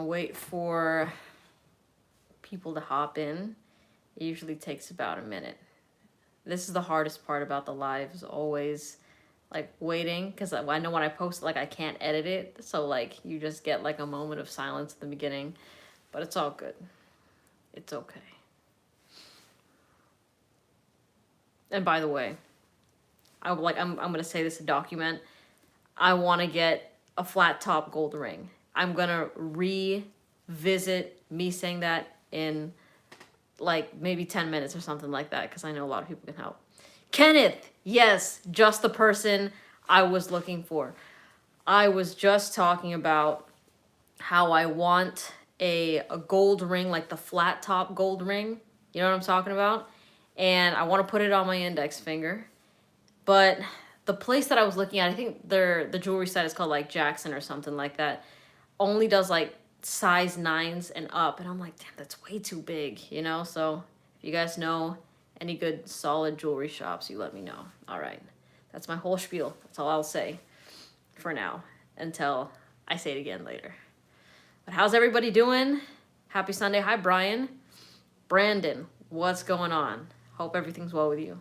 wait for people to hop in. It usually takes about a minute. This is the hardest part about the lives, always like waiting, because I know when I post like I can't edit it, so like you just get like a moment of silence at the beginning, but it's all good. It's okay. And by the way, I'm gonna say this to document. I want to get a flat top gold ring. I'm gonna revisit me saying that in like maybe 10 minutes or something like that, because I know a lot of people can help. Kenneth, yes, just the person I was looking for. I was just talking about how I want a gold ring, like the flat top gold ring. You know what I'm talking about? And I want to put it on my index finger. But the place that I was looking at, I think the jewelry site is called like Jackson or something like that, only does like size 9s and up. And I'm like, damn, that's way too big, you know? So if you guys know any good solid jewelry shops, you let me know. All right. That's my whole spiel. That's all I'll say for now until I say it again later. But how's everybody doing? Happy Sunday. Hi, Brian. Brandon, what's going on? Hope everything's well with you.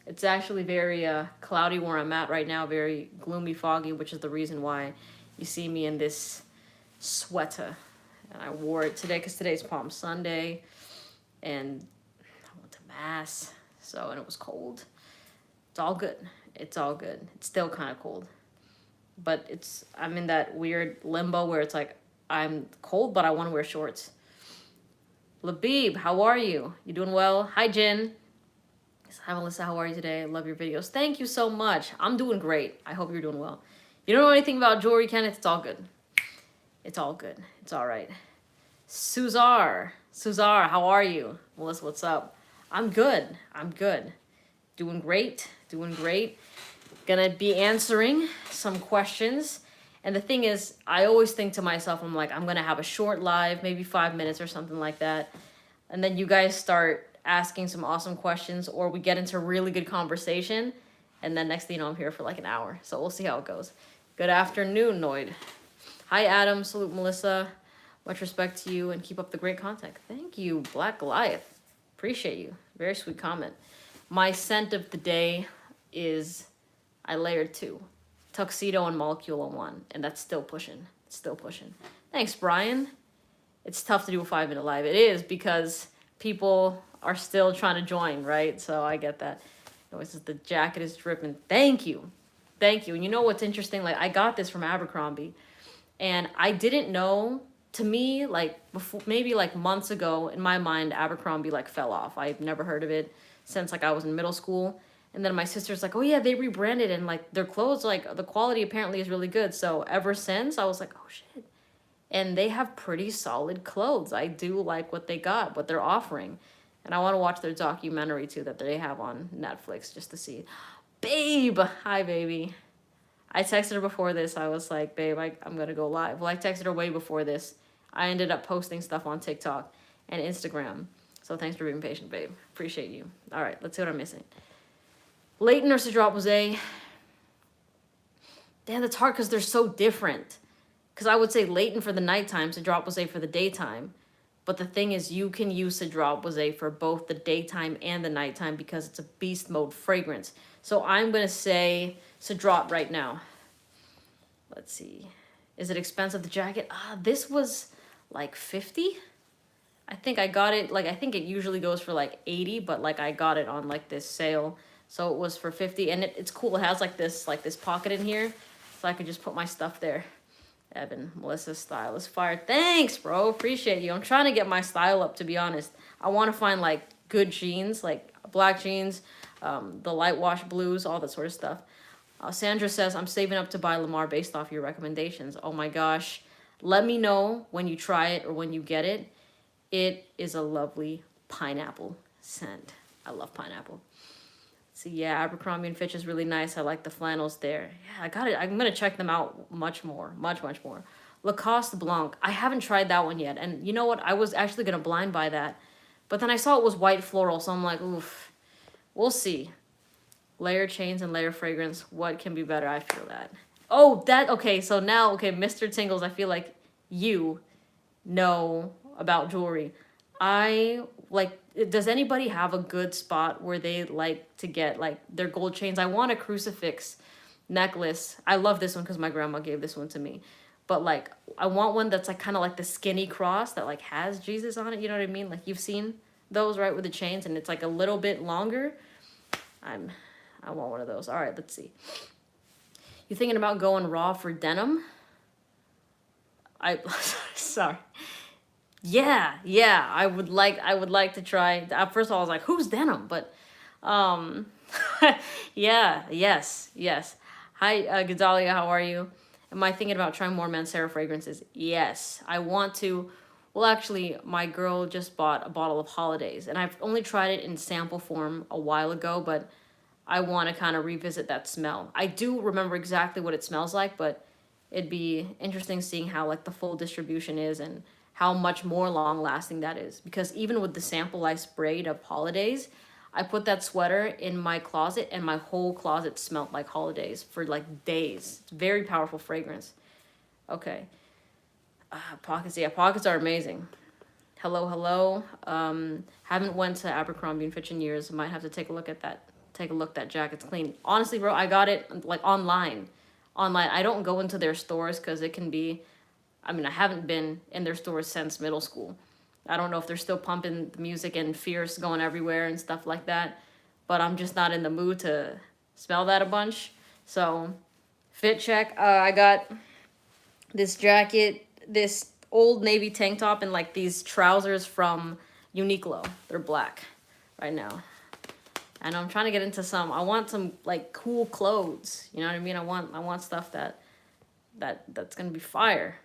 It's actually very cloudy where I'm at right now, very gloomy, foggy, which is the reason why you see me in this sweater. And I wore it today because today's Palm Sunday, and I went to Mass, and it was cold. It's all good. It's all good. It's still kind of cold. But I'm in that weird limbo where it's like, I'm cold, but I want to wear shorts. Labib, how are you? You doing well? Hi, Jen. Hi, Melissa. How are you today? I love your videos. Thank you so much. I'm doing great. I hope you're doing well. You don't know anything about jewelry, Kenneth? It's all good. It's all good. It's all right. Suzar, how are you? Melissa, what's up? I'm good. Doing great. Gonna be answering some questions. And the thing is, I always think to myself, I'm like, I'm gonna have a short live, maybe 5 minutes or something like that. And then you guys start asking some awesome questions, or we get into really good conversation. And then next thing you know, I'm here for like an hour. So we'll see how it goes. Good afternoon, Noid. Hi, Adam. Salute, Melissa. Much respect to you, and keep up the great content. Thank you, Black Goliath. Appreciate you. Very sweet comment. My scent of the day is, I layered 2. Tuxedo and Molecule 1, and that's still pushing. Thanks, Brian. It's tough to do a 5-minute live. It is, because people are still trying to join, right? So I get that. The jacket is dripping. Thank you. And you know what's interesting? Like, I got this from Abercrombie, and I didn't know. To me, like, before, maybe like months ago, in my mind, Abercrombie like fell off. I've never heard of it since like I was in middle school. And then my sister's like, oh yeah, they rebranded, and like their clothes, like the quality apparently is really good. So ever since, I was like, oh shit. And they have pretty solid clothes. I do like what they're offering. And I want to watch their documentary too that they have on Netflix just to see. Babe, hi baby. I texted her before this. I was like, babe, I'm going to go live. Well, I texted her way before this. I ended up posting stuff on TikTok and Instagram. So thanks for being patient, babe. Appreciate you. All right, let's see what I'm missing. Leighton or Cedrat Rosé. Damn, that's hard because they're so different. Because I would say Leighton for the nighttime, Cedrat Rosé for the daytime. But the thing is, you can use Cedrat Rosé for both the daytime and the nighttime because it's a beast mode fragrance. So I'm going to say Cedrat right now. Let's see. Is it expensive, the jacket? This was like 50. I think I got it, like, I think it usually goes for like 80, but like I got it on like this sale. So it was for 50, and it's cool. It has like this pocket in here, so I could just put my stuff there. Evan, Melissa's style is fire. Thanks, bro. Appreciate you. I'm trying to get my style up, to be honest. I want to find like good jeans, like black jeans, the light wash blues, all that sort of stuff. Sandra says, I'm saving up to buy Lamar based off your recommendations. Oh my gosh. Let me know when you try it or when you get it. It is a lovely pineapple scent. I love pineapple. So yeah, Abercrombie and Fitch is really nice. I like the flannels there. Yeah, I got it. I'm going to check them out much more. Much more. Lacoste Blanc. I haven't tried that one yet. And you know what? I was actually going to blind buy that. But then I saw it was white floral. So I'm like, oof. We'll see. Layer chains and layer fragrance. What can be better? I feel that. Oh, that. Okay, so now, okay, Mr. Tingles, I feel like you know about jewelry. I like, does anybody have a good spot where they like to get like their gold chains? I want a crucifix necklace. I love this one because my grandma gave this one to me. But like, I want one that's like kind of like the skinny cross that like has Jesus on it. You know what I mean? Like, you've seen those, right, with the chains, and it's like a little bit longer. I want one of those. All right, let's see. You thinking about going raw for denim? I sorry. Yeah. I would like to try. First of all, I was like, who's denim? But, um, yeah, yes. Hi, Gedalia, how are you? Am I thinking about trying more Mancera fragrances? Yes, I want to. Well, actually, my girl just bought a bottle of Holidays, and I've only tried it in sample form a while ago, but I want to kind of revisit that smell. I do remember exactly what it smells like, but it'd be interesting seeing how like the full distribution is and how much more long lasting that is. Because even with the sample I sprayed of Holidays, I put that sweater in my closet and my whole closet smelled like Holidays for like days. It's a very powerful fragrance. Okay. Pockets, yeah, pockets are amazing. Hello. Haven't went to Abercrombie and Fitch in years. Might have to take a look at that. Take a look. That jacket's clean. Honestly, bro, I got it like online. I don't go into their stores because it can be. I mean, I haven't been in their stores since middle school. I don't know if they're still pumping the music and Fierce going everywhere and stuff like that. But I'm just not in the mood to smell that a bunch. So, fit check. I got this jacket, this old navy tank top, and like these trousers from Uniqlo. They're black right now. And I'm trying to get into some. I want some like cool clothes. You know what I mean? I want stuff that's gonna be fire.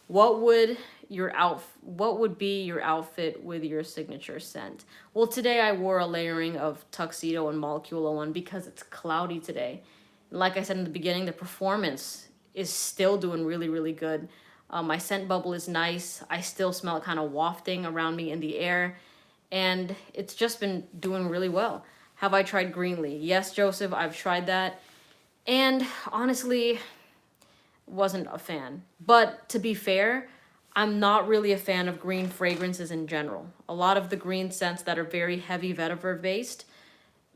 What would what would be your outfit with your signature scent? Well, today I wore a layering of tuxedo and molecule one because it's cloudy today. Like I said in the beginning, the performance is still doing really, really good. My scent bubble is nice. I still smell it kind of wafting around me in the air. And it's just been doing really well. Have I tried Greenlee? Yes, Joseph, I've tried that. And honestly, wasn't a fan. But to be fair, I'm not really a fan of green fragrances in general. A lot of the green scents that are very heavy vetiver based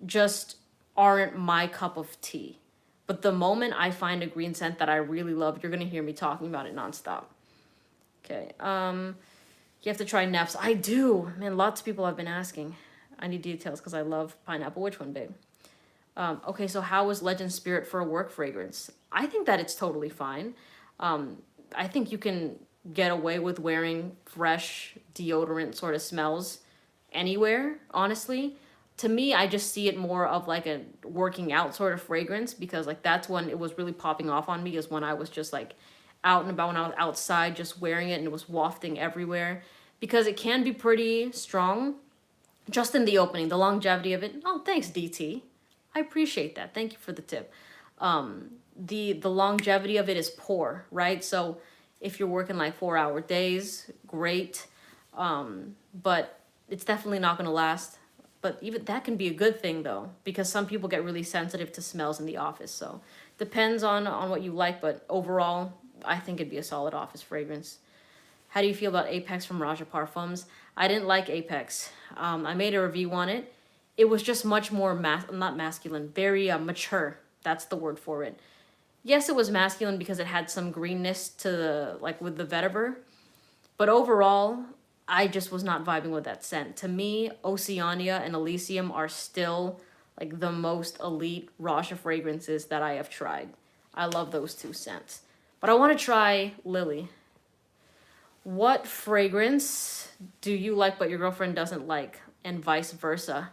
just aren't my cup of tea. But the moment I find a green scent that I really love, you're gonna hear me talking about it nonstop. Okay. You have to try Neff's. I do. Man, lots of people have been asking. I need details because I love pineapple. Which one, babe? Okay, so how was Legend Spirit for a work fragrance? I think that it's totally fine. I think you can get away with wearing fresh deodorant sort of smells anywhere, honestly. To me, I just see it more of like a working out sort of fragrance because like that's when it was really popping off on me, is when I was just like out and about, when I was outside just wearing it and it was wafting everywhere, because it can be pretty strong just in the opening, the longevity of it. Oh, thanks, DT. I appreciate that. Thank you for the tip. The longevity of it is poor, right? So if you're working like 4-hour days, great. But it's definitely not going to last. But even that can be a good thing though, because some people get really sensitive to smells in the office. So depends on what you like, but overall, I think it'd be a solid office fragrance. How do you feel about Apex from Raja Parfums? I didn't like Apex. I made a review on it. It was just much more not masculine, very mature. That's the word for it. Yes, it was masculine because it had some greenness to the, like with the vetiver, but overall, I just was not vibing with that scent. To me, Oceania and Elysium are still like the most elite Raja fragrances that I have tried. I love those two scents. But I want to try Lily. What fragrance do you like but your girlfriend doesn't like, and vice versa?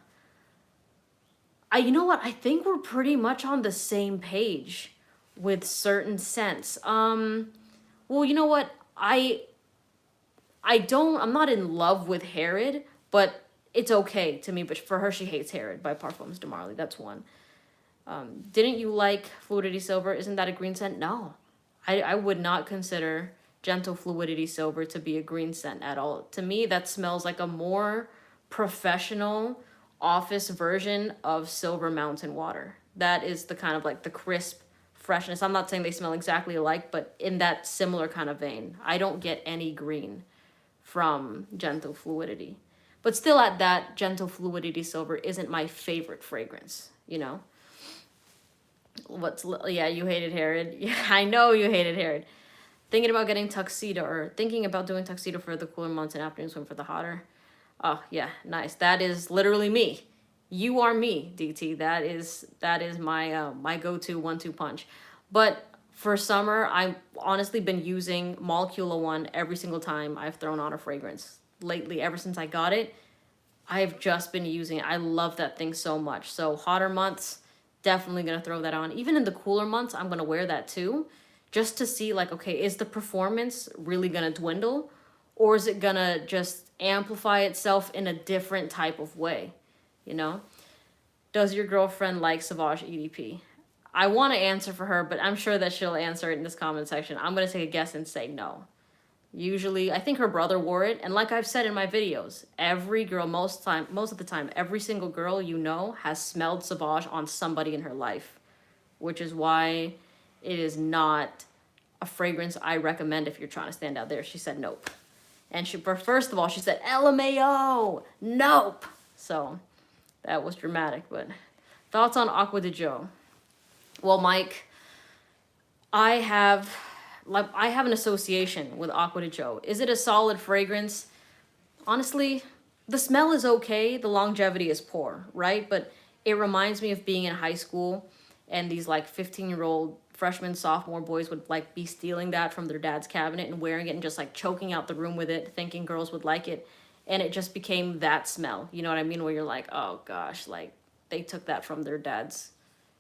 You know what? I think we're pretty much on the same page with certain scents. Well, you know what? I'm not in love with Herod, but it's okay to me. But for her, she hates Herod by Parfums de Marly. That's one. Didn't you like Fluidity Silver? Isn't that a green scent? No. I would not consider Gentle Fluidity Silver to be a green scent at all. To me, that smells like a more professional office version of Silver Mountain Water. That is the kind of like the crisp, freshness. I'm not saying they smell exactly alike, but in that similar kind of vein. I don't get any green from Gentle Fluidity. But still at that, Gentle Fluidity Silver isn't my favorite fragrance, you know? Yeah, you hated Herod. Yeah, I know you hated Herod. Thinking about getting tuxedo or thinking about doing tuxedo for the cooler months and afternoon swim for the hotter. Oh, yeah, nice. That is literally me. You are me, DT. That is my my go-to 1-2 punch. But for summer, I've honestly been using Molecula One every single time I've thrown on a fragrance. Lately, ever since I got it, I've just been using it. I love that thing so much. So hotter months, definitely gonna throw that on. Even in the cooler months, I'm gonna wear that too, just to see like, okay, is the performance really gonna dwindle, or is it gonna just amplify itself in a different type of way, you know? Does your girlfriend like Sauvage EDP? I want to answer for her, but I'm sure that she'll answer it in this comment section. I'm gonna take a guess and say no. Usually, I think her brother wore it, and like I've said in my videos, every girl, most of the time, every single girl you know has smelled Sauvage on somebody in her life, which is why it is not a fragrance I recommend if you're trying to stand out there. She said nope. And first of all, she said LMAO, nope. So that was dramatic, but thoughts on Aqua de Joe? Well, Mike, I have an association with Aqua de Joe. Is it a solid fragrance? Honestly, the smell is okay. The longevity is poor, right? But it reminds me of being in high school and these like 15-year-old freshman, sophomore boys would like be stealing that from their dad's cabinet and wearing it and just like choking out the room with it, thinking girls would like it. And it just became that smell. You know what I mean? Where you're like, oh gosh, like they took that from their dad's.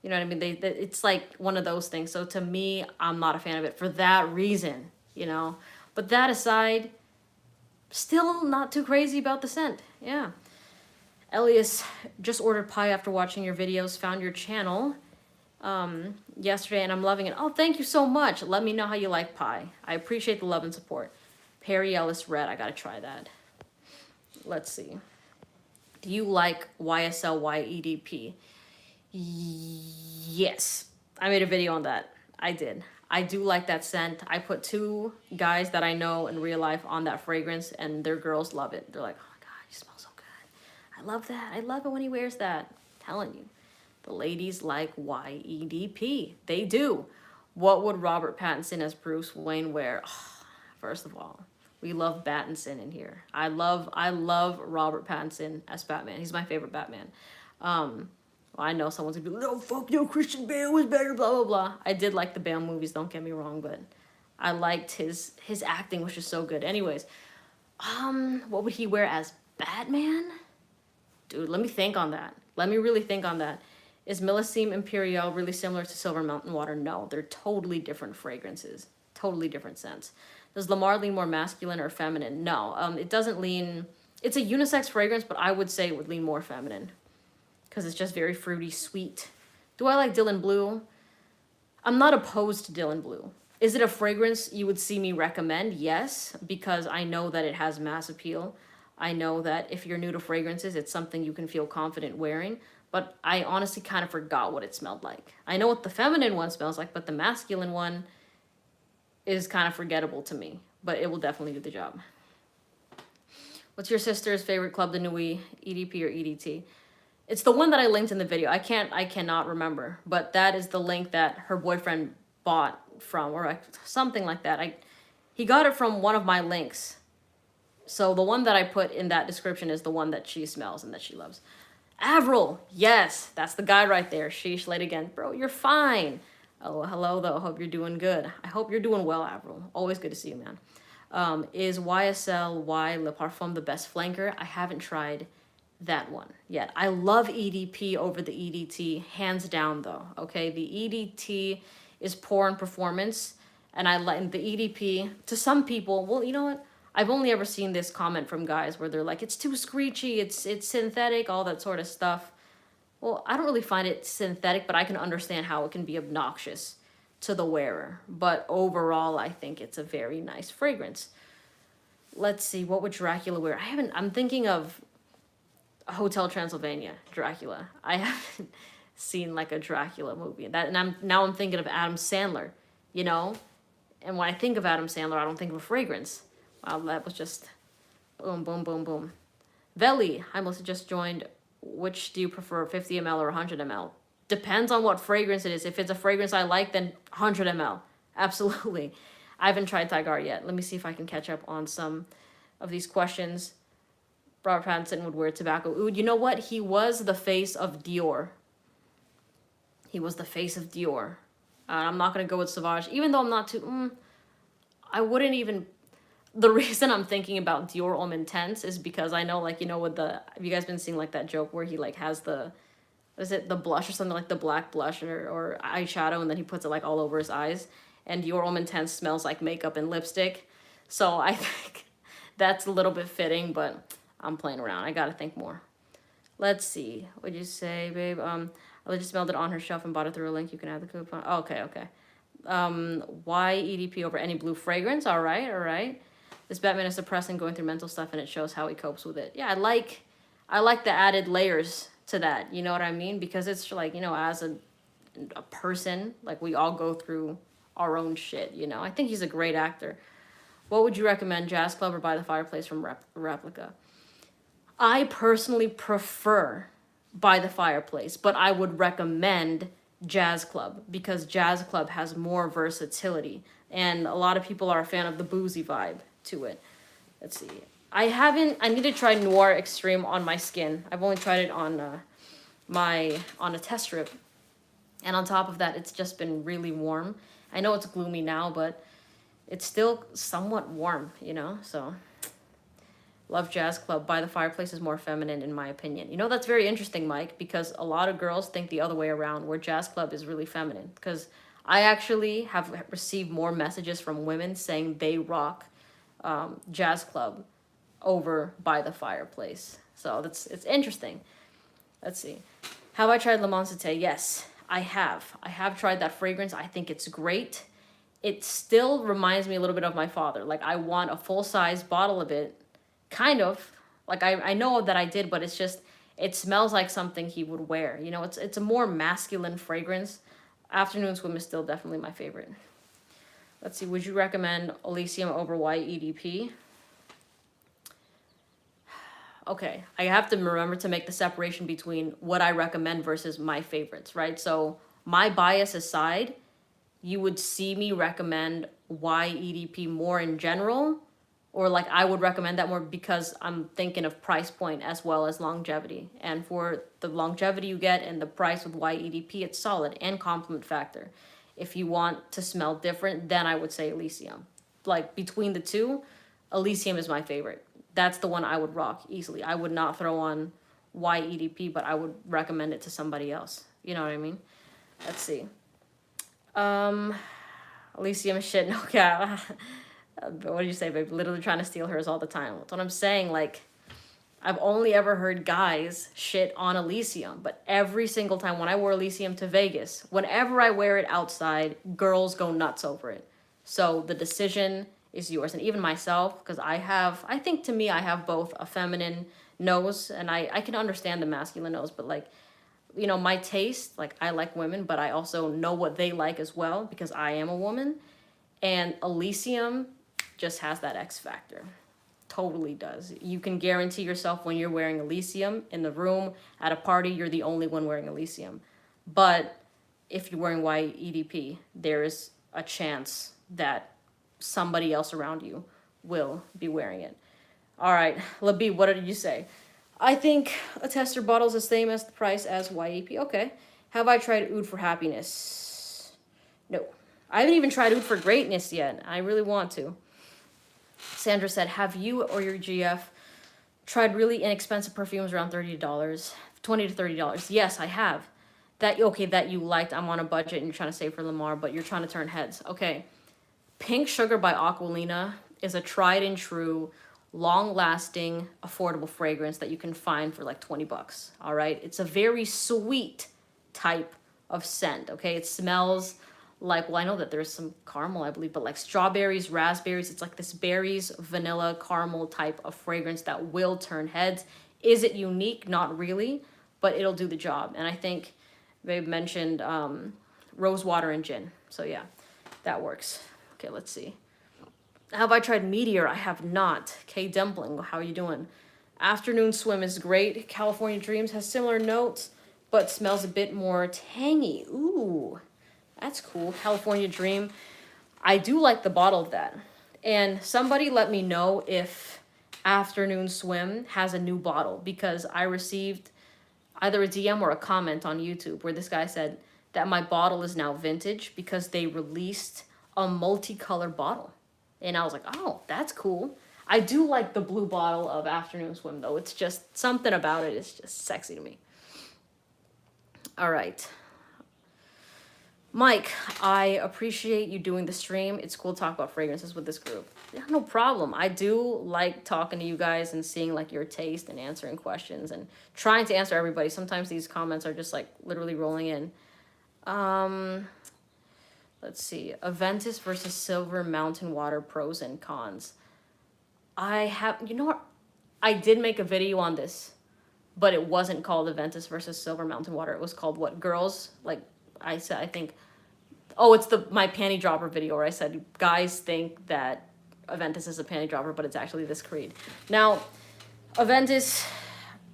You know what I mean? It's like one of those things. So to me, I'm not a fan of it for that reason, you know? But that aside, still not too crazy about the scent. Yeah. Elias just ordered pie after watching your videos, found your channel yesterday, and I'm loving it. Oh, thank you so much. Let me know how you like pie. I appreciate the love and support. Perry Ellis Red. I gotta try that. Let's see. Do you like YSL YEDP? Yes, I made a video on that. I did. I do like that scent. I put 2 guys that I know in real life on that fragrance, and their girls love it. They're like, oh my God, you smell so good. I love that. I love it when he wears that. I'm telling you. The ladies like YEDP. They do. What would Robert Pattinson as Bruce Wayne wear? Oh, first of all, we love Pattinson in here. I love Robert Pattinson as Batman. He's my favorite Batman. I know someone's gonna be like, no, fuck you, Christian Bale was better, blah, blah, blah. I did like the Bale movies, don't get me wrong, but I liked his acting was just so good. Anyways, what would he wear as Batman? Dude, let me think on that. Let me really think on that. Is Millesime Imperial really similar to Silver Mountain Water? No, they're totally different fragrances. Totally different scents. Does Lamar lean more masculine or feminine? No, it doesn't lean... It's a unisex fragrance, but I would say it would lean more feminine. Because it's just very fruity, sweet. Do I like Dylan Blue? I'm not opposed to Dylan Blue. Is it a fragrance you would see me recommend? Yes, because I know that it has mass appeal. I know that if you're new to fragrances, it's something you can feel confident wearing. But I honestly kind of forgot what it smelled like. I know what the feminine one smells like, but the masculine one is kind of forgettable to me. But it will definitely do the job. What's your sister's favorite Club de Nuit, EDP or EDT? It's the one that I linked in the video. I cannot remember, but that is the link that her boyfriend bought from, or something like that. He got it from one of my links. So the one that I put in that description is the one that she smells and that she loves. Avril, yes, that's the guy right there. Sheesh, late again. Bro, you're fine. Oh, hello though, hope you're doing good. I hope you're doing well, Avril. Always good to see you, man. Is YSL Y Le Parfum the best flanker? I haven't tried that one yet. I love EDP over the EDT, hands down though, okay? The EDT is poor in performance, and I like the EDP, to some people, well, you know what? I've only ever seen this comment from guys where they're like, it's too screechy, it's synthetic, all that sort of stuff. Well, I don't really find it synthetic, but I can understand how it can be obnoxious to the wearer. But overall, I think it's a very nice fragrance. Let's see, what would Dracula wear? I'm thinking of Hotel Transylvania, Dracula. I haven't, seen like a Dracula movie. And I'm thinking of Adam Sandler, you know? And when I think of Adam Sandler, I don't think of a fragrance. Wow, that was just boom, boom, boom, boom. Veli, hi Melissa, just joined. Which do you prefer, 50 ml or 100 ml? Depends on what fragrance it is. If it's a fragrance I like, then 100 ml. Absolutely. I haven't tried Tigar yet. Let me see if I can catch up on some of these questions. Robert Pattinson would wear tobacco oud. You know what? He was the face of Dior. He was the face of Dior. I'm not going to go with Sauvage, even though I'm not too... I wouldn't even... The reason I'm thinking about Dior Homme Intense is because I know, like, you know, with the... Have you guys been seeing, like, that joke where he, like, has the... What is it? The blush or something, like the black blush or eyeshadow, and then he puts it, like, all over his eyes. And Dior Homme Intense smells like makeup and lipstick. So I think that's a little bit fitting, but I'm playing around. I gotta think more. Let's see. What'd you say, babe? I just smelled it on her shelf and bought it through a link. You can add the coupon. Oh, okay. Why EDP over any blue fragrance? All right. This Batman is suppressed and going through mental stuff, and it shows how he copes with it. Yeah, I like the added layers to that. You know what I mean? Because it's like, you know, as a person, like, we all go through our own shit, you know? I think he's a great actor. What would you recommend, Jazz Club or By the Fireplace from Replica? I personally prefer By the Fireplace, but I would recommend Jazz Club because Jazz Club has more versatility, and a lot of people are a fan of the boozy vibe to it. Let's see. I need to try Noir Extreme on my skin. I've only tried it on a test strip. And on top of that, it's just been really warm. I know it's gloomy now, but it's still somewhat warm, you know? So, love Jazz Club. By the Fireplace is more feminine, in my opinion. You know, that's very interesting, Mike, because a lot of girls think the other way around, where Jazz Club is really feminine. Because I actually have received more messages from women saying they rock Jazz Club over By the Fireplace. So, it's interesting. Let's see. Have I tried Le Monsante? Yes, I have. I have tried that fragrance. I think it's great. It still reminds me a little bit of my father. Like, I want a full-size bottle of it. Kind of. Like, I know that I did, but it's just, it smells like something he would wear. You know, it's a more masculine fragrance. Afternoon Swim is still definitely my favorite. Let's see. Would you recommend Elysium over White EDP? Okay, I have to remember to make the separation between what I recommend versus my favorites, right? So my bias aside, you would see me recommend YEDP more in general, or like I would recommend that more because I'm thinking of price point as well as longevity. And for the longevity you get and the price with YEDP, it's solid and complement factor. If you want to smell different, then I would say Elysium. Like between the two, Elysium is my favorite. That's the one I would rock easily. I would not throw on YEDP, but I would recommend it to somebody else. You know what I mean? Let's see. Elysium is shit. No cap. What did you say, babe? Literally trying to steal hers all the time. That's what I'm saying. Like, I've only ever heard guys shit on Elysium, but every single time when I wore Elysium to Vegas, whenever I wear it outside, girls go nuts over it. So the decision is yours. And even myself, because I think to me, I have both a feminine nose and I can understand the masculine nose, but like, you know, my taste, like I like women, but I also know what they like as well because I am a woman. And Elysium just has that X factor. Totally does. You can guarantee yourself when you're wearing Elysium in the room, at a party, you're the only one wearing Elysium. But if you're wearing YEDP, there is a chance that somebody else around you will be wearing it. All right, Labi, what did you say? I think a tester bottle is the same as the price as YEP. Okay. Have I tried Oud for Happiness? No. I haven't even tried Oud for Greatness yet. I really want to. Sandra said, have you or your GF tried really inexpensive perfumes around $30, $20 to $30? Yes, I have. That you liked. I'm on a budget and you're trying to save for Lamar, but you're trying to turn heads. Okay. Pink Sugar by Aqualina is a tried and true, long-lasting, affordable fragrance that you can find for like $20. All right. It's a very sweet type of scent. Okay. It smells like, well, I know that there's some caramel, I believe, but like strawberries, raspberries. It's like this berries, vanilla, caramel type of fragrance that will turn heads. Is it unique? Not really, but it'll do the job. And I think They mentioned rose water and gin. So yeah, that works. Okay, let's see. Have I tried Meteor? I have not. K Dumpling, how are you doing? Afternoon Swim is great. California Dreams has similar notes, but smells a bit more tangy. Ooh, that's cool. California Dream. I do like the bottle of that. And somebody let me know if Afternoon Swim has a new bottle, because I received either a DM or a comment on YouTube where this guy said that my bottle is now vintage because they released a multicolor bottle. And I was like, oh, that's cool. I do like the blue bottle of Afternoon Swim, though. It's just something about it. It's just sexy to me. All right. Mike, I appreciate you doing the stream. It's cool to talk about fragrances with this group. Yeah, no problem. I do like talking to you guys and seeing like your taste and answering questions and trying to answer everybody. Sometimes these comments are just like literally rolling in. Let's see. Aventus versus Silver Mountain Water, pros and cons. I have, you know what? I did make a video on this, but it wasn't called Aventus versus Silver Mountain Water. It was called what? Girls, like I said, I think, oh, it's my panty dropper video where I said guys think that Aventus is a panty dropper, but it's actually this creed. Now, Aventus,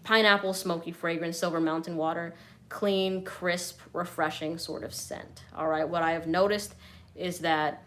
pineapple, smoky fragrance, Silver Mountain Water, clean, crisp, refreshing sort of scent. All right, what I have noticed is that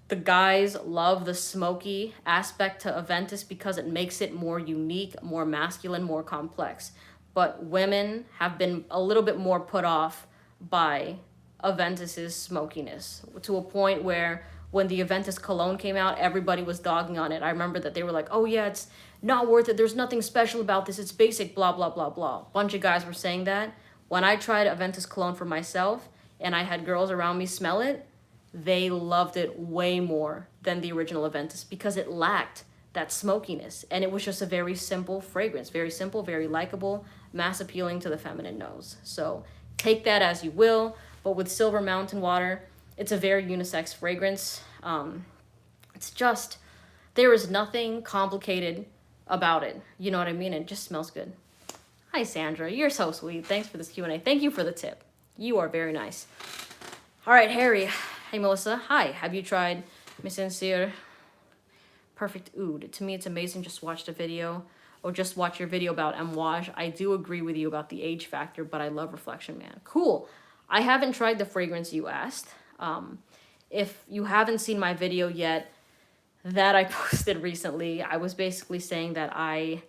the guys love the smoky aspect to Aventus because it makes it more unique, more masculine, more complex. But women have been a little bit more put off by Aventus's smokiness, to a point where when the Aventus cologne came out, everybody was dogging on it. I remember that they were like, oh yeah, it's not worth it. There's nothing special about this. It's basic, blah, blah, blah, blah. Bunch of guys were saying that. When I tried Aventus cologne for myself and I had girls around me smell it, they loved it way more than the original Aventus because it lacked that smokiness. And it was just a very simple fragrance, very simple, very likable, mass appealing to the feminine nose. So take that as you will. But with Silver Mountain Water, it's a very unisex fragrance. It's just, there is nothing complicated about it. You know what I mean? It just smells good. Hi, Sandra. You're so sweet. Thanks for this Q&A. Thank you for the tip. You are very nice. All right, Harry. Hey, Melissa. Hi. Have you tried Miss Sincere Perfect Oud? To me, it's amazing. Just watch the video or just watch your video about Amouage. I do agree with you about the age factor, but I love Reflection Man. Cool. I haven't tried the fragrance you asked. If you haven't seen my video yet that I posted recently, I was basically saying that I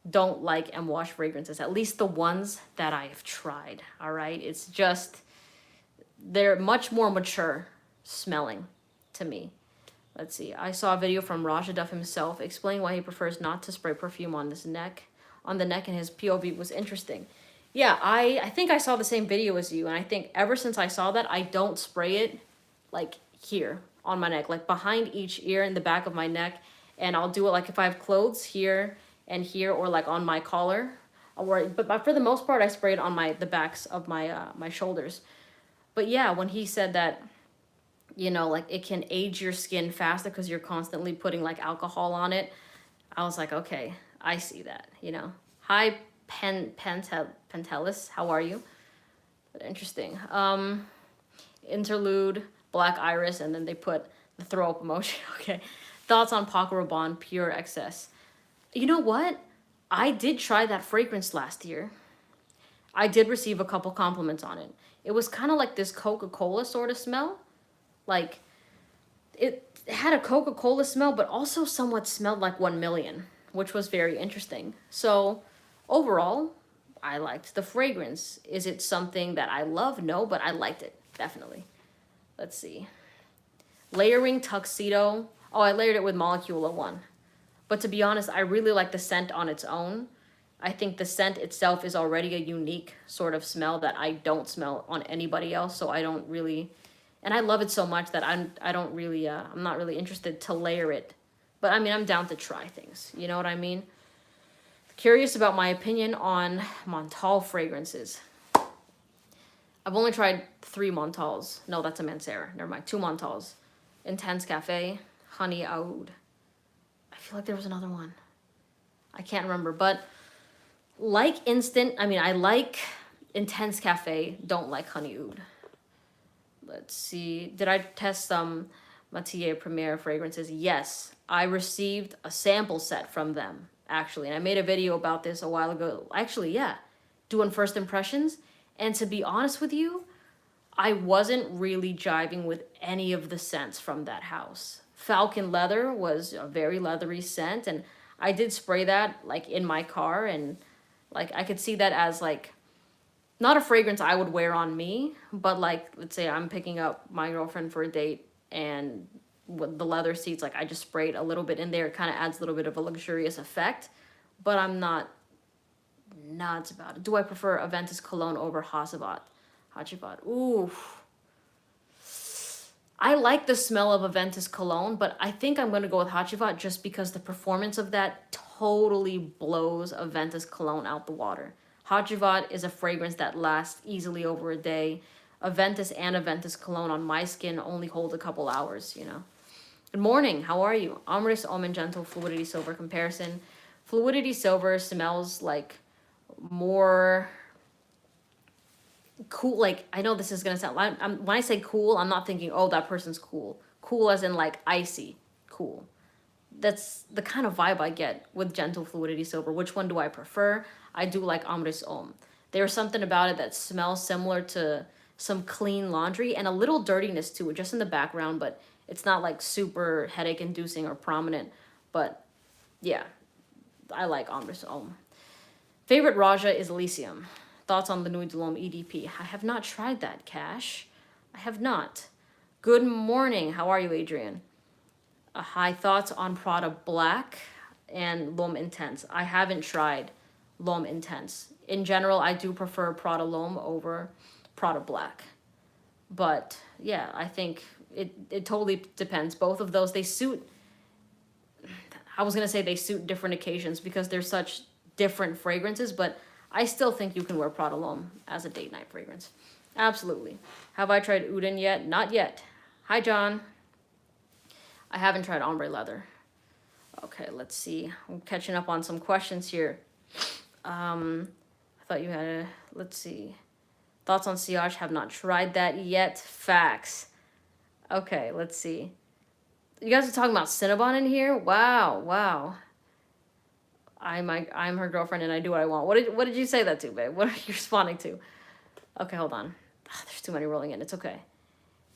don't like Amouage fragrances, at least the ones that I have tried, all right? It's just, they're much more mature smelling to me. Let's see, I saw a video from Raja Duff himself explaining why he prefers not to spray perfume on the neck, and his POV was interesting. Yeah, I think I saw the same video as you, and I think ever since I saw that, I don't spray it like here on my neck, like behind each ear in the back of my neck, and I'll do it like if I have clothes here and here, or like on my collar, but for the most part I spray it on the backs of my shoulders. But yeah, when he said that, you know, like it can age your skin faster because you're constantly putting like alcohol on it, I was like, okay, I see that, you know. Hi, Pentelis, how are you? But interesting. Interlude, Black Iris, and then they put the throw up emoji. Okay. Thoughts on Paco Rabanne Pure Excess? You know what? I did try that fragrance last year. I did receive a couple compliments on it. It was kind of like this Coca-Cola sort of smell. Like, it had a Coca-Cola smell, but also somewhat smelled like 1 Million, which was very interesting. So, overall, I liked the fragrance. Is it something that I love? No, but I liked it, definitely. Let's see. Layering Tuxedo. Oh, I layered it with Molecule 1. But to be honest, I really like the scent on its own. I think the scent itself is already a unique sort of smell that I don't smell on anybody else, so I don't really, and I love it so much that I'm not really interested to layer it. But I mean, I'm down to try things. You know what I mean? Curious about my opinion on Montal fragrances. I've only tried 3 Montals. No, that's a Mancera. Never mind. 2 Montals. Intense Cafe, Honey Oud. I feel like there was another one. I can't remember, but like Instant, I mean, I like Intense Cafe, don't like honey oud. Let's see. Did I test some Matier Premier fragrances? Yes. I received a sample set from them, actually. And I made a video about this a while ago. Actually, yeah. Doing first impressions. And to be honest with you, I wasn't really jiving with any of the scents from that house. Falcon Leather was a very leathery scent, and I did spray that like in my car, and like I could see that as like not a fragrance I would wear on me, but like let's say I'm picking up my girlfriend for a date, and with the leather seats, like I just sprayed a little bit in there. It kind of adds a little bit of a luxurious effect, but I'm not nuts about it. Do I prefer Aventus Cologne over Hacivat? Hacivat. Ooh. I like the smell of Aventus Cologne, but I think I'm going to go with Hacivat just because the performance of that totally blows Aventus Cologne out the water. Hacivat is a fragrance that lasts easily over a day. Aventus and Aventus Cologne on my skin only hold a couple hours, you know. Good morning, how are you? Amris Almond Gentle Fluidity Silver comparison. Fluidity Silver smells like more cool. Like, I know this is gonna sound, when I say cool, I'm not thinking, oh, that person's cool. Cool as in like icy cool. That's the kind of vibe I get with Gentle Fluidity Silver. Which one do I prefer? I do like Amris Homme. There's something about it that smells similar to some clean laundry and a little dirtiness to it, just in the background, but it's not like super headache inducing or prominent. But yeah, I like Amris Homme. Favorite Raja is Elysium. Thoughts on the Nuit de l'Homme EDP? I have not tried that, Cash. I have not. Good morning. How are you, Adrian? Hi, thoughts on Prada Black and L'Homme Intense. I haven't tried L'Homme Intense. In general, I do prefer Prada L'Homme over Prada Black. But yeah, I think it totally depends. Both of those, they suit, I was going to say they suit different occasions because they're such different fragrances, but I still think you can wear Prada L'Homme as a date night fragrance. Absolutely. Have I tried Uden yet? Not yet. Hi, John. I haven't tried Ombre Leather. Okay, let's see. I'm catching up on some questions here. I thought you had a, let's see. Thoughts on Sillage? Have not tried that yet. Facts. Okay, let's see. You guys are talking about Cinnabon in here? Wow, wow. I'm her girlfriend and I do what I want. What did you say that to, babe? What are you responding to? Okay, hold on. There's too many rolling in. It's okay.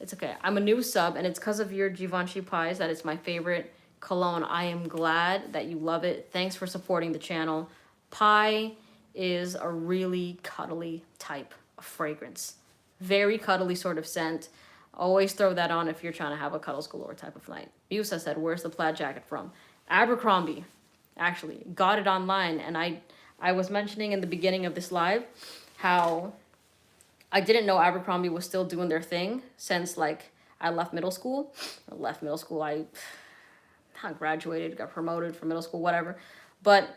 It's okay. I'm a new sub, and it's because of your Givenchy pies that it's my favorite cologne. I am glad that you love it. Thanks for supporting the channel. Pie is a really cuddly type of fragrance. Very cuddly sort of scent. Always throw that on if you're trying to have a Cuddles Galore type of night. Musa said, where's the plaid jacket from? Abercrombie. Actually, got it online, and I was mentioning in the beginning of this live how I didn't know Abercrombie was still doing their thing since like I left middle school. I not graduated, got promoted from middle school, whatever. But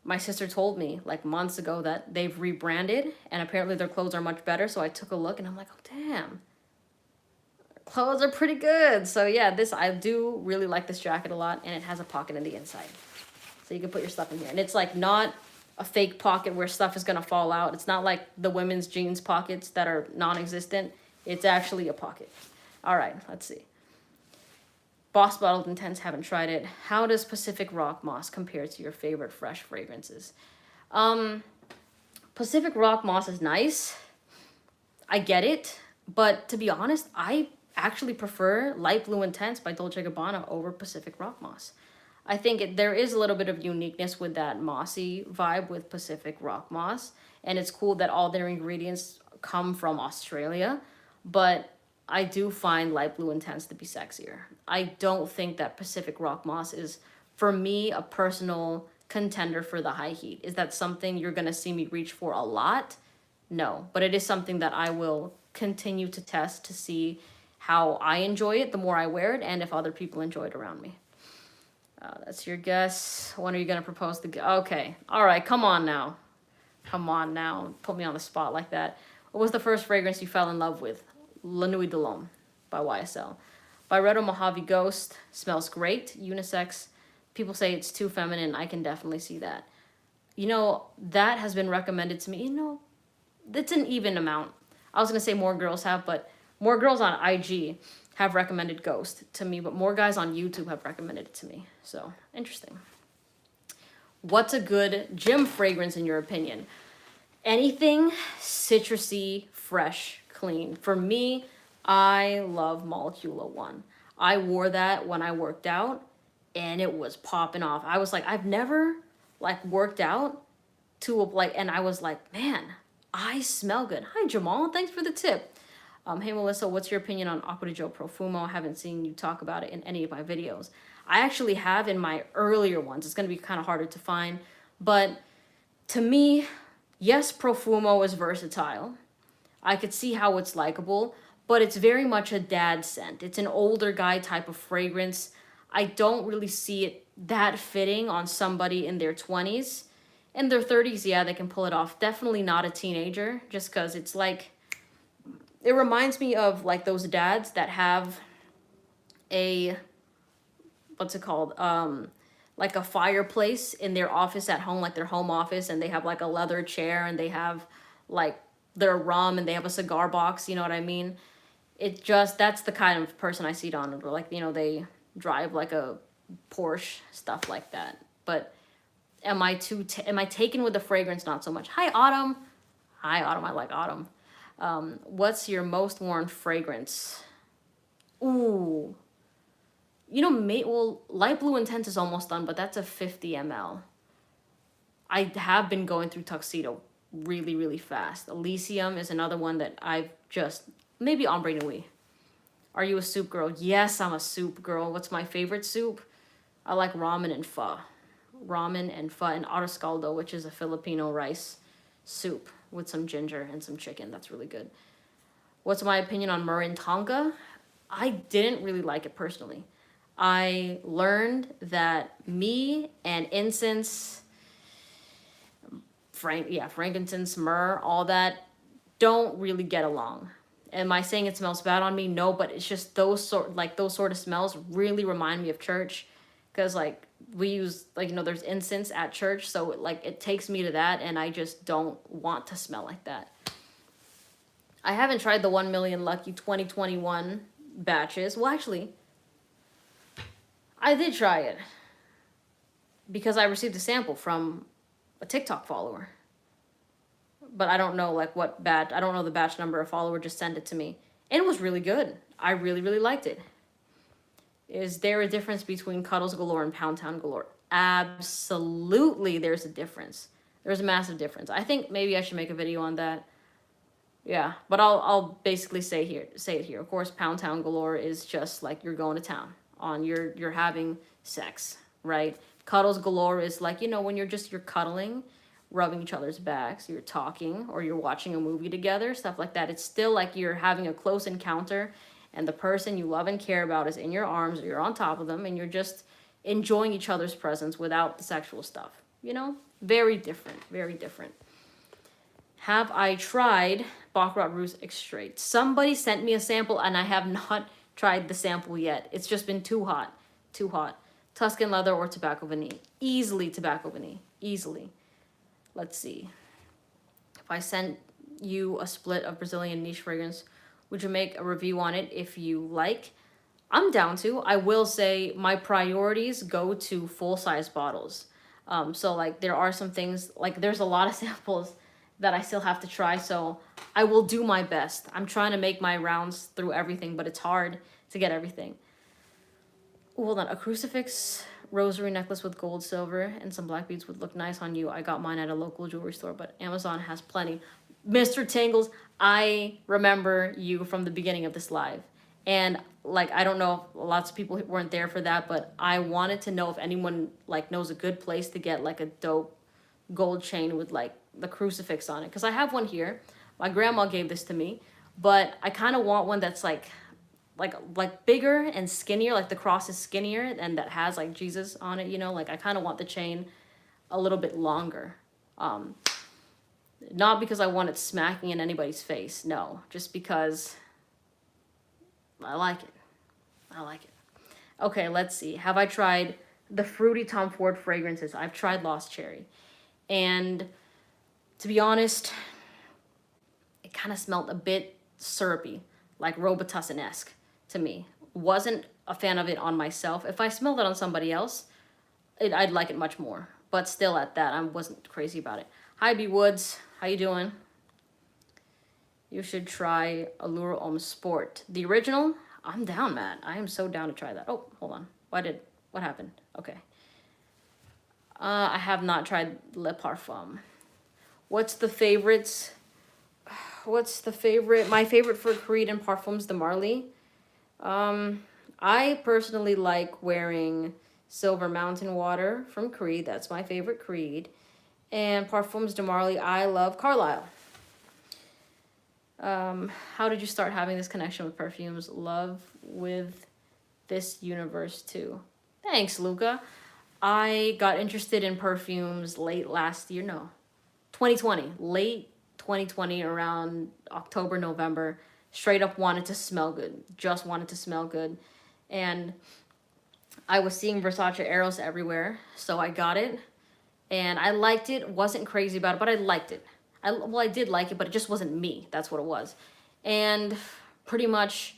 my sister told me like months ago that they've rebranded and apparently their clothes are much better. So I took a look and I'm like, oh damn, clothes are pretty good. So yeah, I do really like this jacket a lot, and it has a pocket in the inside. So you can put your stuff in here. And it's like not a fake pocket where stuff is going to fall out. It's not like the women's jeans pockets that are non-existent. It's actually a pocket. All right, let's see. Boss Bottled Intense, haven't tried it. How does Pacific Rock Moss compare to your favorite fresh fragrances? Pacific Rock Moss is nice. I get it. But to be honest, I actually prefer Light Blue Intense by Dolce & Gabbana over Pacific Rock Moss. I think there is a little bit of uniqueness with that mossy vibe with Pacific Rock Moss. And it's cool that all their ingredients come from Australia. But I do find Light Blue Intense to be sexier. I don't think that Pacific Rock Moss is, for me, a personal contender for the high heat. Is that something you're going to see me reach for a lot? No. But it is something that I will continue to test to see how I enjoy it the more I wear it and if other people enjoy it around me. That's your guess. When are you going to propose the... Okay. All right. Come on now. Come on now. Put me on the spot like that. What was the first fragrance you fell in love with? La Nuit de l'Homme by YSL. Byredo Mojave Ghost. Smells great. Unisex. People say it's too feminine. I can definitely see that. You know, that has been recommended to me. You know, it's an even amount. I was gonna say more girls have, but more girls on IG have recommended Ghost to me, but more guys on YouTube have recommended it to me. So interesting. What's a good gym fragrance in your opinion? Anything citrusy, fresh, clean. For me, I love Molecula 1. I wore that when I worked out and it was popping off. I was like, I've never like worked out to like, and I was like, man, I smell good. Hi Jamal, thanks for the tip. Hey Melissa, what's your opinion on Aqua di Gio Profumo? I haven't seen you talk about it in any of my videos. I actually have in my earlier ones. It's gonna be kind of harder to find, but to me, yes, Profumo is versatile. I could see how it's likable, but it's very much a dad scent. It's an older guy type of fragrance. I don't really see it that fitting on somebody in their 20s. In their 30s, yeah, they can pull it off. Definitely not a teenager, just because it's like, it reminds me of like those dads that have a, what's it called? Like a fireplace in their office at home, like their home office, and they have like a leather chair and they have like their rum and they have a cigar box, you know what I mean? It just, that's the kind of person I see it on. Or like, you know, they drive like a Porsche, stuff like that. But am I taken with the fragrance? Not so much. Hi Autumn. Hi Autumn, I like Autumn. What's your most worn fragrance? Ooh. You know, well, Light Blue Intense is almost done, but that's a 50 ml. I have been going through Tuxedo really, really fast. Elysium is another one that I've just, maybe Ombre Nuit. Are you a soup girl? Yes, I'm a soup girl. What's my favorite soup? I like ramen and pho. Ramen and pho and arroz caldo, which is a Filipino rice soup with some ginger and some chicken. That's really good. What's my opinion on Marin Tonka? I didn't really like it personally. I learned that me and incense, frankincense, myrrh, all that don't really get along. Am I saying it smells bad on me? No, but it's just those sort of smells really remind me of church, because like we use like, you know, there's incense at church, so it takes me to that, and I just don't want to smell like that. I haven't tried the 1 Million Lucky 2021 batches. Well, actually, I did try it because I received a sample from a TikTok follower. But I don't know like what batch, I don't know the batch number. A follower just sent it to me. And it was really good. I really, really liked it. Is there a difference between Cuddles Galore and Pound Town Galore? Absolutely, there's a difference. There's a massive difference. I think maybe I should make a video on that. Yeah, but I'll basically say it here. Of course, Pound Town Galore is just like you're going to town on you're having sex, right? Cuddles Galore is like, you know, when you're cuddling, rubbing each other's backs, you're talking, or you're watching a movie together, stuff like that. It's still like you're having a close encounter and the person you love and care about is in your arms or you're on top of them and you're just enjoying each other's presence without the sexual stuff, you know? Very different, very different. Have I tried Baccarat Rouge Extrait? Somebody sent me a sample and I have not tried the sample yet. It's just been too hot, too hot. Tuscan Leather or Tobacco Vanille? Easily Tobacco Vanille, easily. Let's see. If I sent you a split of Brazilian niche fragrance, would you make a review on it if you like? I'm down to. I will say my priorities go to full-size bottles. So like there are some things, like there's a lot of samples that I still have to try, so I will do my best. I'm trying to make my rounds through everything, but it's hard to get everything. Ooh, hold on, a crucifix rosary necklace with gold, silver, and some black beads would look nice on you. I got mine at a local jewelry store, but Amazon has plenty. Mr. Tangles, I remember you from the beginning of this live. And like, I don't know if lots of people weren't there for that, but I wanted to know if anyone like knows a good place to get like a dope gold chain with like the crucifix on it. Because I have one here. My grandma gave this to me, but I kind of want one that's like bigger and skinnier, like the cross is skinnier and that has like Jesus on it, you know, like I kind of want the chain a little bit longer. Not because I want it smacking in anybody's face, no, just because I like it. I like it. Okay, let's see. Have I tried the fruity Tom Ford fragrances? I've tried Lost Cherry. And to be honest, kind of smelled a bit syrupy, like Robitussin-esque to me. Wasn't a fan of it on myself. If I smelled it on somebody else, I'd like it much more. But still at that, I wasn't crazy about it. Hi, B Woods. How you doing? You should try Allure Homme Sport. The original? I'm down, Matt. I am so down to try that. Oh, hold on. What happened? Okay. I have not tried Le Parfum. What's the favorites? What's the favorite? My favorite for Creed and Parfums de Marly. I personally like wearing Silver Mountain Water from Creed. That's my favorite Creed. And Parfums de Marly, I love Carlisle. How did you start having this connection with perfumes? Love with this universe too. Thanks, Luca. I got interested in perfumes late last year. No, 2020. Late 2020, around October, November. Straight up wanted to smell good. Just wanted to smell good. And I was seeing Versace Eros everywhere, so I got it. And I liked it. Wasn't crazy about it, but I liked it. I did like it, but it just wasn't me. That's what it was. And pretty much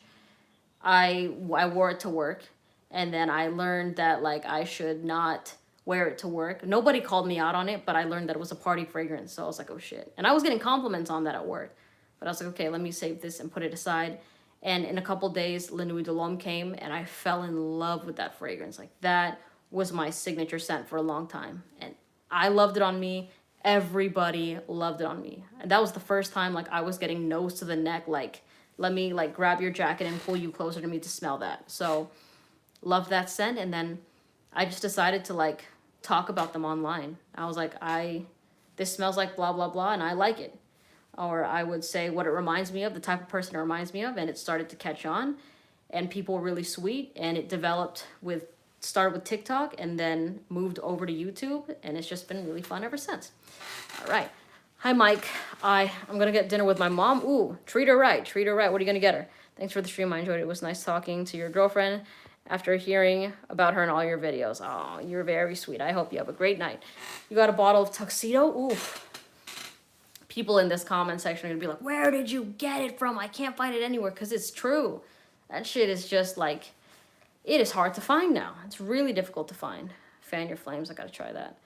I wore it to work. And then I learned that, like, I should not wear it to work. Nobody called me out on it, but I learned that it was a party fragrance. So I was like, oh, shit. And I was getting compliments on that at work. But I was like, okay, let me save this and put it aside. And in a couple days, La Nuit de l'Homme came, and I fell in love with that fragrance. Like, that was my signature scent for a long time. And I loved it on me. Everybody loved it on me. And that was the first time, like, I was getting nose to the neck, like, let me, like, grab your jacket and pull you closer to me to smell that. So, loved that scent. And then I just decided to, like, talk about them online. I was like, this smells like blah, blah, blah, and I like it. Or I would say what it reminds me of, the type of person it reminds me of, and it started to catch on. And people were really sweet, and it started with TikTok and then moved over to YouTube, and it's just been really fun ever since. All right. Hi, Mike. I'm going to get dinner with my mom. Ooh, treat her right. Treat her right. What are you going to get her? Thanks for the stream. I enjoyed it. It was nice talking to your girlfriend after hearing about her in all your videos. Oh, you're very sweet. I hope you have a great night. You got a bottle of Tuxedo? Ooh. People in this comment section are going to be like, where did you get it from? I can't find it anywhere, because it's true. That shit is just like, it is hard to find now. It's really difficult to find. Fan Your Flames. I got to try that.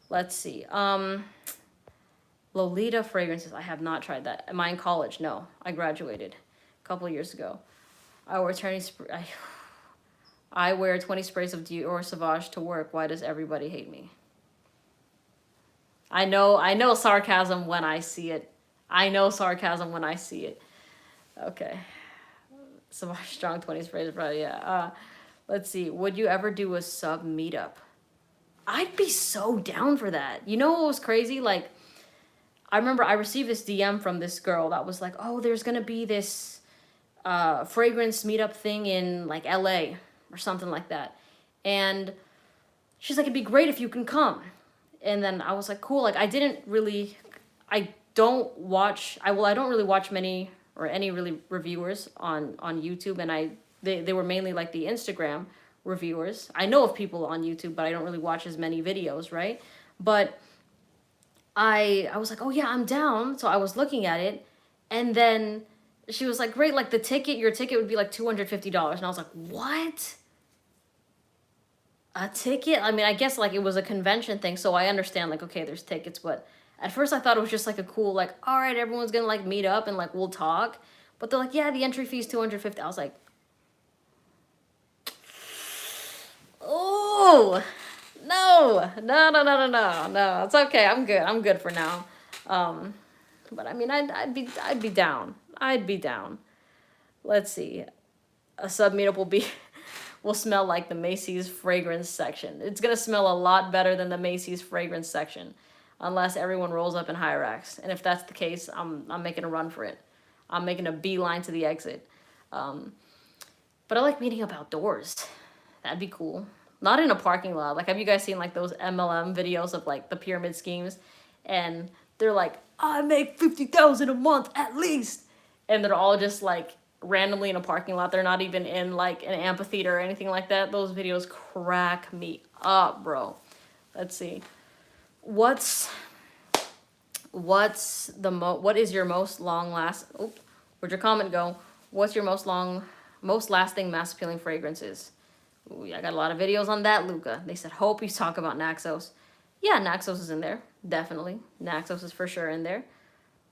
Let's see. Lolita fragrances. I have not tried that. Am I in college? No. I graduated a couple years ago. I wear 20 sprays of Dior Sauvage to work. Why does everybody hate me? I know sarcasm when I see it. I know sarcasm when I see it. Okay. Sauvage Strong 20 sprays, probably, yeah. Let's see. Would you ever do a sub meetup? I'd be so down for that. You know what was crazy? Like, I remember I received this DM from this girl that was like, oh, there's going to be this fragrance meetup thing in, like, LA or something like that. And she's like, it'd be great if you can come. And then I was like, cool. Like, I don't really watch many or any really reviewers on YouTube. And they were mainly like the Instagram reviewers. I know of people on YouTube, but I don't really watch as many videos, right? But I was like, oh yeah, I'm down. So I was looking at it, and then she was like, great, like your ticket would be like $250. And I was like, what? A ticket? I mean, I guess like it was a convention thing, so I understand like, okay, there's tickets, but at first I thought it was just like a cool, like, all right, everyone's gonna like meet up and like we'll talk. But they're like, yeah, the entry fee is $250. I was like, oh, no, it's okay. I'm good for now. But I mean, I'd be down. I'd be down. Let's see. A sub meetup will smell like the Macy's fragrance section. It's gonna smell a lot better than the Macy's fragrance section, unless everyone rolls up in Hyrax. And if that's the case, I'm making a run for it. I'm making a beeline to the exit. But I like meeting up outdoors. That'd be cool. Not in a parking lot. Like, have you guys seen like those MLM videos of like the pyramid schemes? And they're like, I make $50,000 a month at least. And they're all just like randomly in a parking lot. They're not even in like an amphitheater or anything like that. Those videos crack me up, bro. Let's see. What's What is your most where'd your comment go? What's your most lasting mass appealing fragrances? Ooh, yeah, I got a lot of videos on that, Luca. They said, hope you talk about Naxos. Yeah, Naxos is in there. Definitely. Naxos is for sure in there.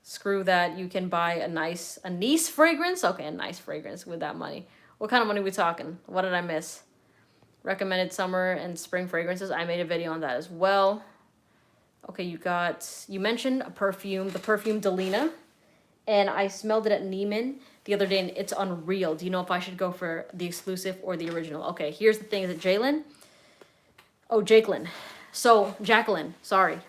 Screw that. You can buy a nice fragrance. Okay, a nice fragrance with that money. What kind of money are we talking? What did I miss? Recommended summer and spring fragrances. I made a video on that as well. Okay, you mentioned a perfume, the perfume Delina. And I smelled it at Neiman the other day, and it's unreal. Do you know if I should go for the exclusive or the original? Okay, here's the thing. Is it Jalen? Oh, Jacqueline. So, Jacqueline, sorry.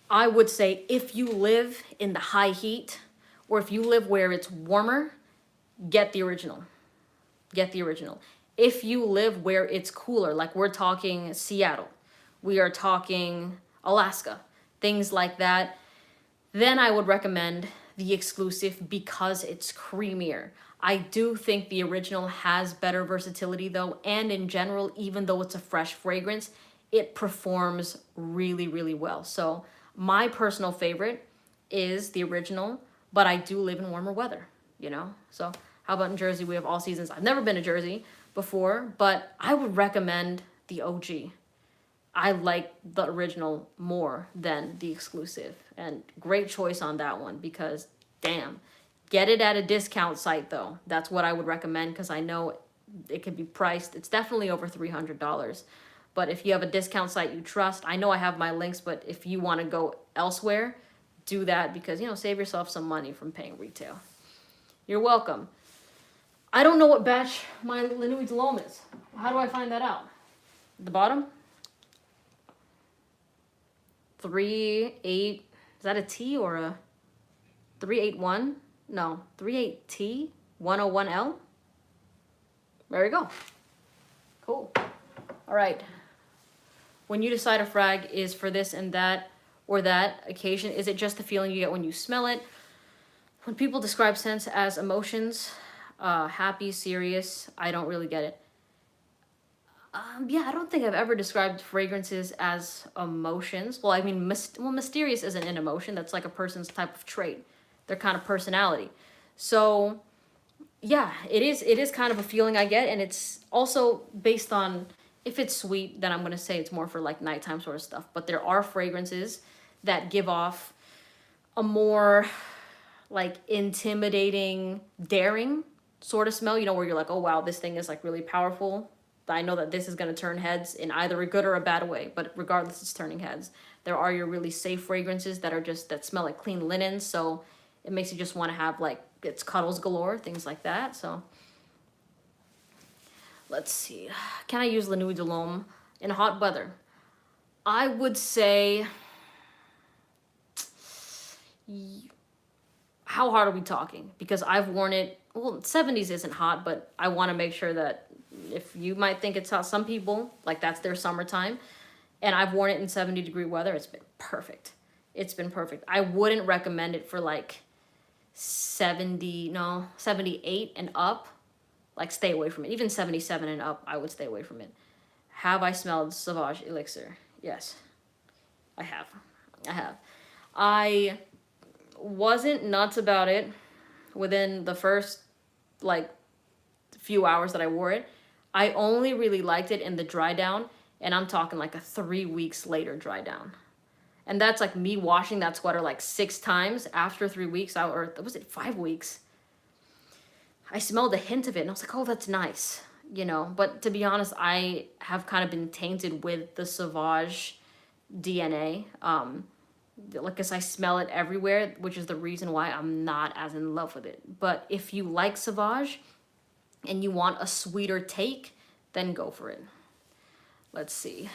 I would say if you live in the high heat, or if you live where it's warmer, get the original. Get the original. If you live where it's cooler, like we're talking Seattle, we are talking Alaska, things like that, then I would recommend the exclusive because it's creamier. I do think the original has better versatility though, and in general, even though it's a fresh fragrance, it performs really, really well. So my personal favorite is the original, but I do live in warmer weather, you know? So how about in Jersey? We have all seasons. I've never been to Jersey before, but I would recommend the OG. I like the original more than the exclusive. And great choice on that one because, damn. Get it at a discount site, though. That's what I would recommend because I know it could be priced. It's definitely over $300. But if you have a discount site you trust, I know I have my links, but if you want to go elsewhere, do that because, you know, save yourself some money from paying retail. You're welcome. I don't know what batch my Linui Delhomme is. How do I find that out? The bottom? 3-8, is that a T or a 381? No, 38T 101L. There you go. Cool. All right. When you decide a frag is for this and that or that occasion, is it just the feeling you get when you smell it? When people describe scents as emotions, happy, serious, I don't really get it. Yeah, I don't think I've ever described fragrances as emotions. Well, I mean, mysterious isn't an emotion. That's like a person's type of trait, their kind of personality. So, yeah, it is kind of a feeling I get, and it's also based on, if it's sweet, then I'm going to say it's more for like nighttime sort of stuff. But there are fragrances that give off a more like intimidating, daring sort of smell, you know, where you're like, oh, wow, this thing is like really powerful. I know that this is going to turn heads in either a good or a bad way, but regardless, it's turning heads. There are your really safe fragrances that smell like clean linen, so it makes you just want to have like, it's cuddles galore, things like that. So let's see. Can I use La Nuit de l'Homme in hot weather? I would say, how hot are we talking? Because I've worn it, well, 70s isn't hot, but I want to make sure that if you might think it's hot, some people, like that's their summertime, and I've worn it in 70-degree weather, it's been perfect. It's been perfect. I wouldn't recommend it for like 78 and up. Like stay away from it. Even 77 and up, I would stay away from it. Have I smelled Sauvage Elixir? Yes, I have. I wasn't nuts about it within the first like few hours that I wore it. I only really liked it in the dry down, and I'm talking like a 3 weeks later dry down. And that's like me washing that sweater like 6 times after 3 weeks, or was it 5 weeks? I smelled a hint of it and I was like, oh, that's nice, you know. But to be honest, I have kind of been tainted with the Sauvage DNA. Because I smell it everywhere, which is the reason why I'm not as in love with it. But if you like Sauvage and you want a sweeter take, then go for it. Let's see.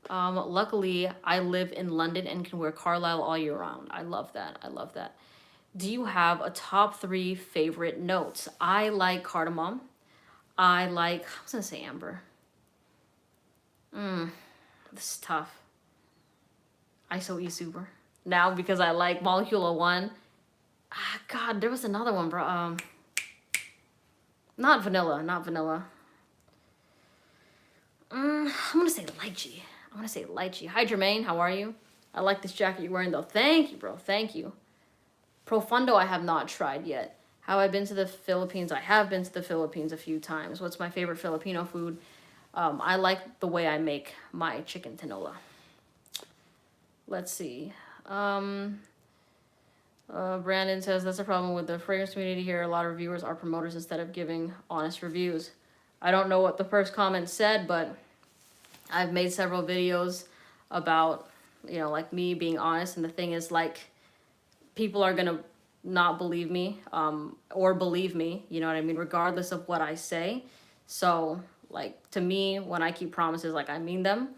Luckily, I live in London and can wear Carlisle all year round. I love that. Do you have a top 3 favorite notes? I like cardamom. I was gonna say amber. This is tough. ISO E Super. Now because I like Molecule 01. God, there was another one, bro. Not vanilla. I'm gonna say lychee. I want to say lychee. Hi, Jermaine. How are you? I like this jacket you're wearing, though. Thank you, bro. Thank you. Profundo I have not tried yet. Have I been to the Philippines? I have been to the Philippines a few times. What's my favorite Filipino food? I like the way I make my chicken tinola. Let's see. Brandon says, that's a problem with the fragrance community here. A lot of reviewers are promoters instead of giving honest reviews. I don't know what the first comment said, but I've made several videos about, you know, like me being honest. And the thing is, like, people are going to not believe me or believe me, you know what I mean, regardless of what I say. So, like, to me, when I keep promises, like, I mean them.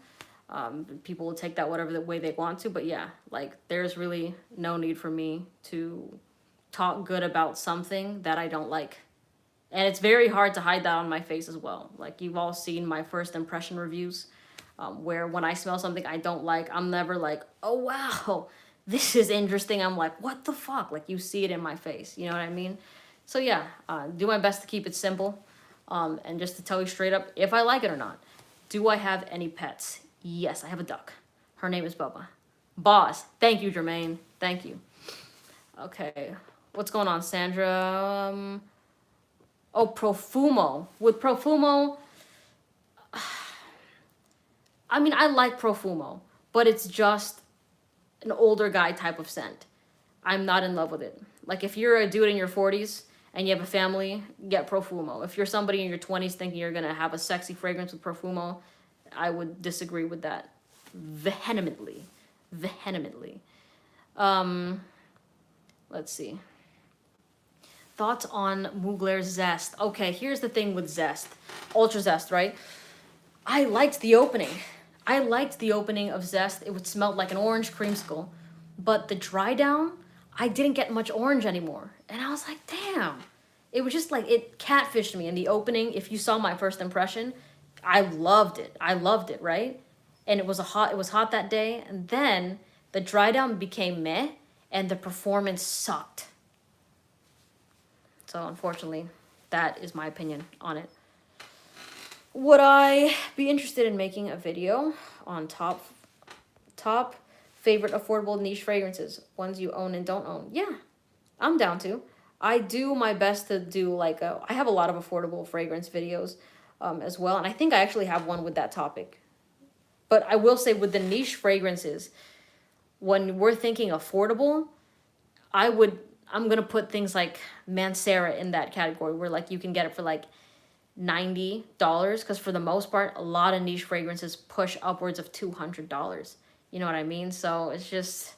People will take that whatever the way they want to, but yeah, like, there's really no need for me to talk good about something that I don't like. And it's very hard to hide that on my face as well. Like, you've all seen my first impression reviews, where when I smell something I don't like, I'm never like, oh wow, this is interesting. I'm like, what the fuck? Like, you see it in my face, you know what I mean? So yeah, do my best to keep it simple, and just to tell you straight up if I like it or not. Do I have any pets? Yes, I have a duck. Her name is Bubba. Boss. Thank you, Jermaine. Thank you. Okay. What's going on, Sandra? Oh, Profumo. With Profumo, I mean, I like Profumo, but it's just an older guy type of scent. I'm not in love with it. Like, if you're a dude in your 40s and you have a family, get Profumo. If you're somebody in your 20s thinking you're going to have a sexy fragrance with Profumo, I would disagree with that vehemently. Vehemently. Let's see. Thoughts on Mugler Zest. Okay, here's the thing with Zest. Ultra Zest, right? I liked the opening. I liked the opening of Zest. It would smell like an orange creamsicle. But the dry down, I didn't get much orange anymore. And I was like, damn. It was just like, it catfished me in the opening. If you saw my first impression, I loved it. I loved it, right? And it was hot that day. And then the dry down became meh, and the performance sucked. So unfortunately, that is my opinion on it. Would I be interested in making a video on top favorite affordable niche fragrances, ones you own and don't own? Yeah, I'm down to. I do my best to do like I have a lot of affordable fragrance videos as well, and I think I actually have one with that topic. But I will say with the niche fragrances, when we're thinking affordable, I'm gonna put things like Mancera in that category, where like you can get it for like $90, because for the most part, a lot of niche fragrances push upwards of $200. You know what I mean? So it's just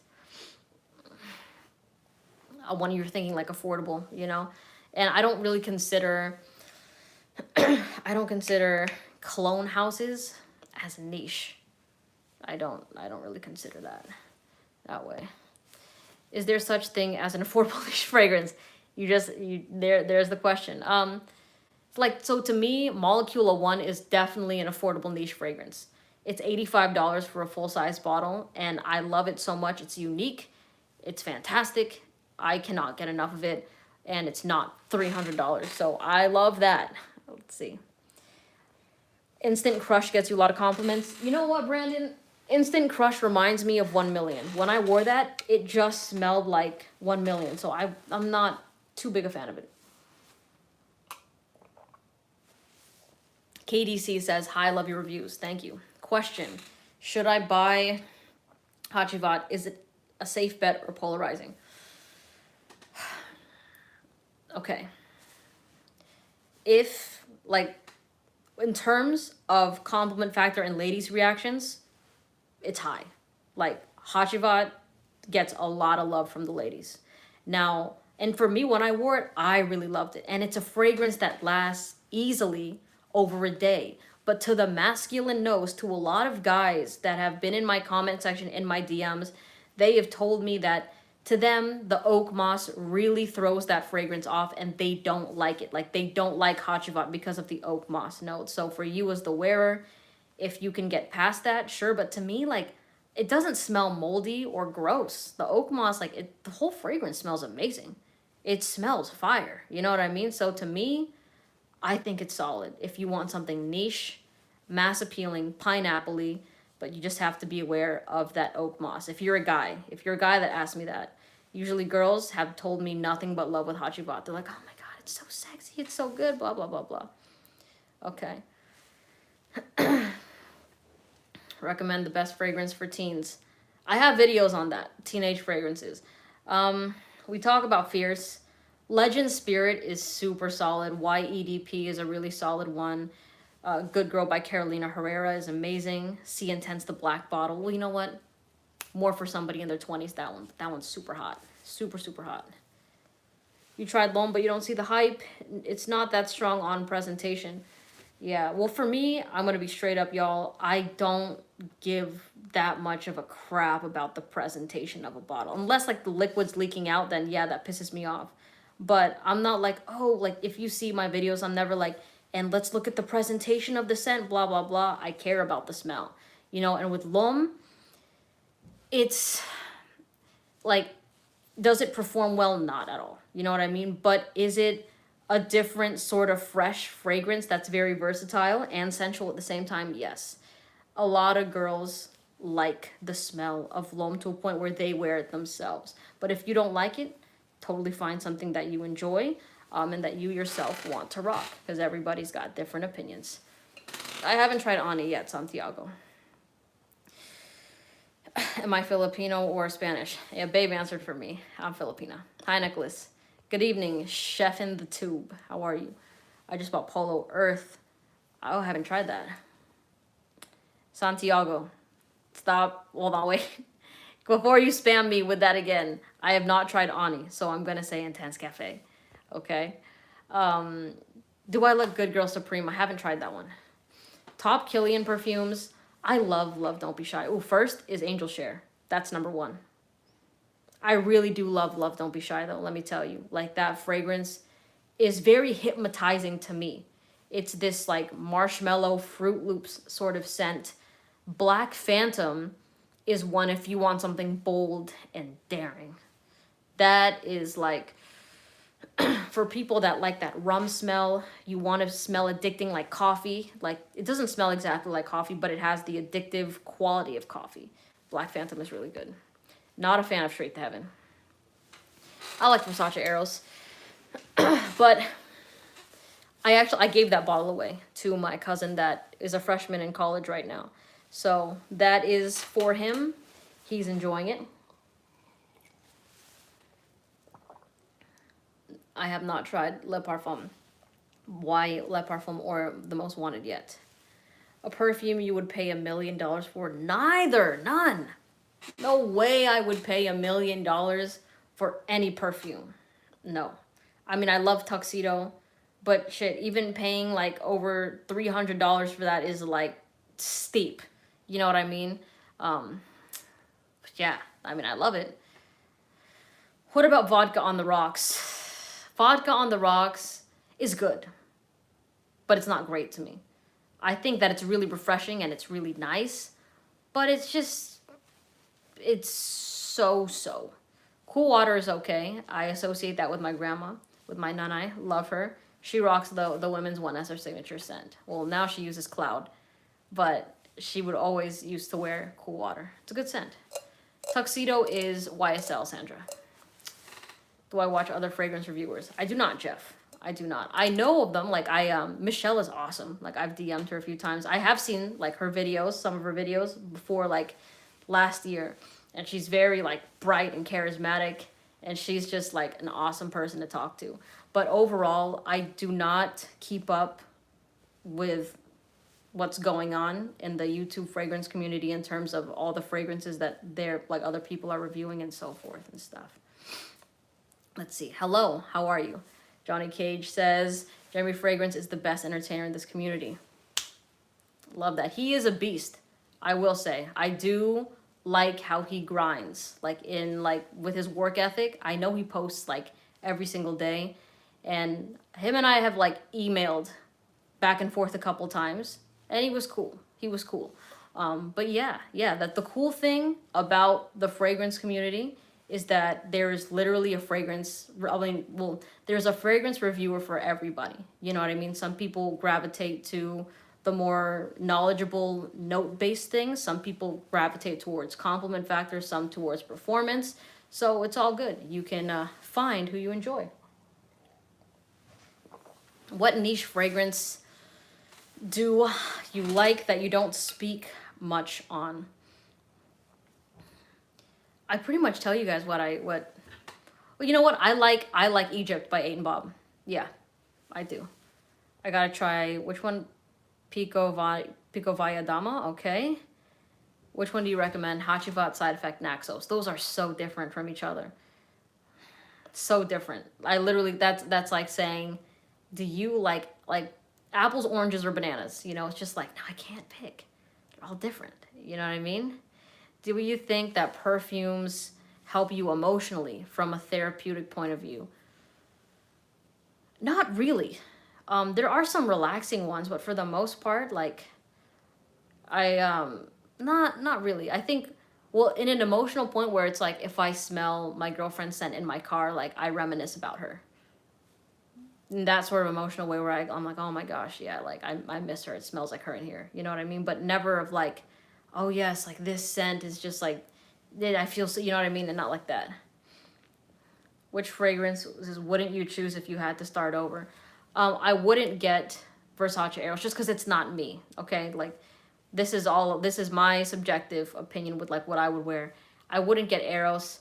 when you're thinking like affordable, you know. And I don't really consider cologne houses as niche. I don't really consider that way. Is there such thing as an affordable niche fragrance? There's the question. Like, so to me, Molecula 1 is definitely an affordable niche fragrance. It's $85 for a full-size bottle, and I love it so much. It's unique. It's fantastic. I cannot get enough of it, and it's not $300. So I love that. Let's see. Instant Crush gets you a lot of compliments. You know what, Brandon? Instant Crush reminds me of 1 Million. When I wore that, it just smelled like 1 Million. So I'm not too big a fan of it. KDC says, hi, love your reviews. Thank you. Question, should I buy Hachivat? Is it a safe bet or polarizing? Okay. If, like, in terms of compliment factor and ladies' reactions, it's high. Like, Hachivat gets a lot of love from the ladies. Now, and for me, when I wore it, I really loved it. And it's a fragrance that lasts easily over a day. But to the masculine nose, to a lot of guys that have been in my comment section, in my DMs, they have told me that to them, the oak moss really throws that fragrance off and they don't like it. Like, they don't like Hachivat because of the oak moss note. So for you as the wearer, if you can get past that, sure. But to me, like, it doesn't smell moldy or gross. The oak moss, like, the whole fragrance smells amazing. It smells fire. You know what I mean? So to me, I think it's solid. If you want something niche, mass appealing, pineapple-y, but you just have to be aware of that oak moss. If you're a guy that asks me that, usually girls have told me nothing but love with Hachibat. They're like, oh my God, it's so sexy, it's so good, blah, blah, blah, blah. Okay. Recommend the best fragrance for teens. I have videos on that, teenage fragrances. We talk about Fierce. Legend Spirit is super solid. YEDP is a really solid one. Good Girl by Carolina Herrera is amazing. C Intense, the black bottle. Well, you know what? More for somebody in their 20s, that one. That one's super hot. Super, super hot. You tried L'Homme, but you don't see the hype. It's not that strong on presentation. Yeah, well, for me, I'm going to be straight up, y'all. I don't give that much of a crap about the presentation of a bottle. Unless, like, the liquid's leaking out, then, yeah, that pisses me off. But I'm not like, oh, like, if you see my videos, I'm never like, and let's look at the presentation of the scent, blah, blah, blah. I care about the smell, you know? And with L'Homme, it's, like, does it perform well? Not at all. You know what I mean? But is it a different sort of fresh fragrance that's very versatile and sensual at the same time? Yes. A lot of girls like the smell of L'Homme to a point where they wear it themselves. But if you don't like it, totally find something that you enjoy and that you yourself want to rock, because everybody's got different opinions. I haven't tried Ani yet, Santiago. Am I Filipino or Spanish? Yeah, Babe answered for me. I'm Filipina. Hi, Nicholas. Good evening, Chef in the Tube. How are you? I just bought Polo Earth. Oh, I haven't tried that. Santiago. Stop. Hold on, wait. Before you spam me with that again, I have not tried Ani, so I'm going to say Intense Cafe. Okay? Do I look Good Girl Supreme? I haven't tried that one. Top Killian Perfumes. I love Don't Be Shy. Oh, first is Angel Share. That's number one. I really do love Don't Be Shy, though, let me tell you. Like, that fragrance is very hypnotizing to me. It's this, like, marshmallow Fruit Loops sort of scent. Black Phantom is one if you want something bold and daring. That is, like, for people that like that rum smell, you want to smell addicting like coffee. Like, it doesn't smell exactly like coffee, but it has the addictive quality of coffee. Black Phantom is really good. Not a fan of Straight to Heaven. I like Versace Eros. But I gave that bottle away to my cousin that is a freshman in college right now. So that is for him. He's enjoying it. I have not tried Le Parfum. Why Le Parfum or The Most Wanted yet? A perfume you would pay $1 million for? Neither. None. No way I would pay $1 million for any perfume. No. I mean, I love Tuxedo, but shit, even paying like over $300 for that is like steep. You know what I mean? Yeah, I mean, I love it. What about Vodka on the Rocks? Vodka on the Rocks is good, but it's not great to me. I think that it's really refreshing and it's really nice, but it's just, it's so. Cool Water is okay. I associate that with my grandma, with my nanai. Love her. She rocks the women's one as her signature scent. Well, now she uses Cloud, but she would always used to wear Cool Water. It's a good scent. Tuxedo is YSL, Sandra. Do I watch other fragrance reviewers? I do not, Jeff. I do not. I know of them. Like, Michelle is awesome. Like, I've DM'd her a few times. I have seen, like, her videos, some of her videos before, like, last year. And she's very, like, bright and charismatic. And she's just, like, an awesome person to talk to. But overall, I do not keep up with what's going on in the YouTube fragrance community in terms of all the fragrances that they're, like, other people are reviewing and so forth and stuff. Let's see. Hello, how are you? Johnny Cage says, Jeremy Fragrance is the best entertainer in this community. Love that. He is a beast, I will say. I do like how he grinds. Like, with his work ethic, I know he posts, like, every single day. And him and I have, like, emailed back and forth a couple times. And he was cool. He was cool. But yeah, that the cool thing about the fragrance community is that there's literally a fragrance, there's a fragrance reviewer for everybody. You know what I mean? Some people gravitate to the more knowledgeable note-based things. Some people gravitate towards compliment factors, some towards performance. So it's all good. You can find who you enjoy. What niche fragrance do you like that you don't speak much on? I pretty much tell you guys what. Well, you know what? I like Egypt by 8 and Bob. Yeah, I do. I gotta try, which one? Pico Via Dama, okay. Which one do you recommend? Hachivat, Side Effect, Naxos. Those are so different from each other. So different. I literally, that's like saying, do you like apples, oranges, or bananas? You know, it's just like, no, I can't pick. They're all different. You know what I mean? Do you think that perfumes help you emotionally from a therapeutic point of view? Not really. There are some relaxing ones, but for the most part, like, not really. I think, well, in an emotional point where it's like, if I smell my girlfriend's scent in my car, like, I reminisce about her. In that sort of emotional way where I'm like, oh my gosh, yeah, like, I miss her. It smells like her in here. You know what I mean? But never of like, oh yes, like this scent is just like, I feel so, you know what I mean? And not like that. Which fragrances wouldn't you choose if you had to start over? I wouldn't get Versace Eros just because it's not me, okay? Like, this is my subjective opinion with like what I would wear. I wouldn't get Eros.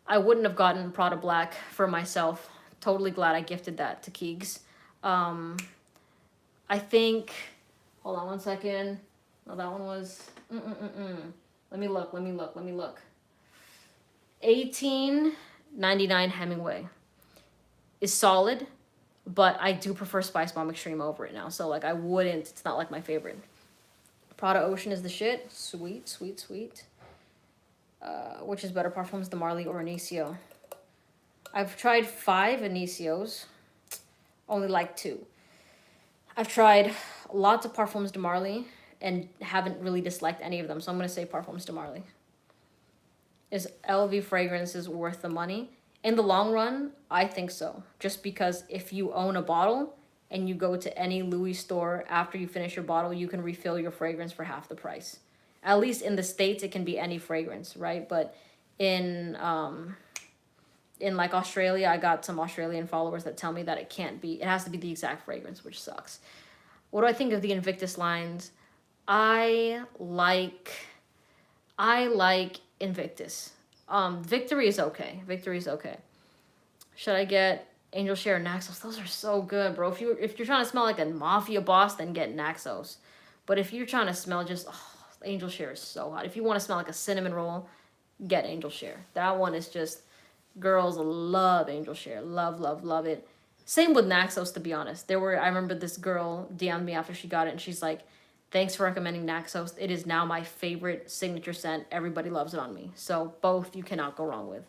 I wouldn't have gotten Prada Black for myself. Totally glad I gifted that to Keegs. I think, hold on one second. No, that one was, Let me look. 1899 Hemingway is solid, but I do prefer Spice Bomb Extreme over it now. So like I wouldn't, it's not like my favorite. Prada Ocean is the shit. Sweet, sweet, sweet. Which is better, Parfums de Marly or Inicio? I've tried 5 Inicios, only like 2. I've tried lots of Parfums de Marly and haven't really disliked any of them, so I'm going to say Parfums de Marly. Is LV fragrances worth the money? In the long run, I think so. Just because if you own a bottle and you go to any Louis store after you finish your bottle, you can refill your fragrance for half the price. At least in the States, it can be any fragrance, right? But in like Australia, I got some Australian followers that tell me that it has to be the exact fragrance, which sucks. What do I think of the Invictus lines? I like Invictus. Victory is okay. Should I get Angel Share or Naxos? Those are so good, bro. If you're trying to smell like a mafia boss, then get Naxos. But if you're trying to smell just, Angel Share is so hot. If you want to smell like a cinnamon roll, get Angel Share. That one is just, girls love Angel Share. Love, love, love it. Same with Naxos, to be honest. I remember this girl DM'd me after she got it, and she's like, thanks for recommending Naxos. It is now my favorite signature scent. Everybody loves it on me. So both you cannot go wrong with.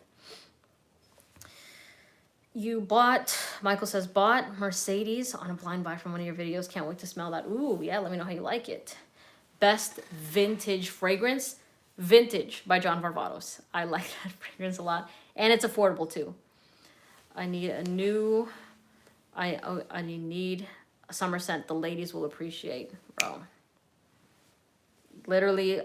Michael says, bought Mercedes on a blind buy from one of your videos. Can't wait to smell that. Ooh, yeah, let me know how you like it. Best vintage fragrance? Vintage by John Varvatos. I like that fragrance a lot. And it's affordable too. I need a summer scent the ladies will appreciate, bro. Literally,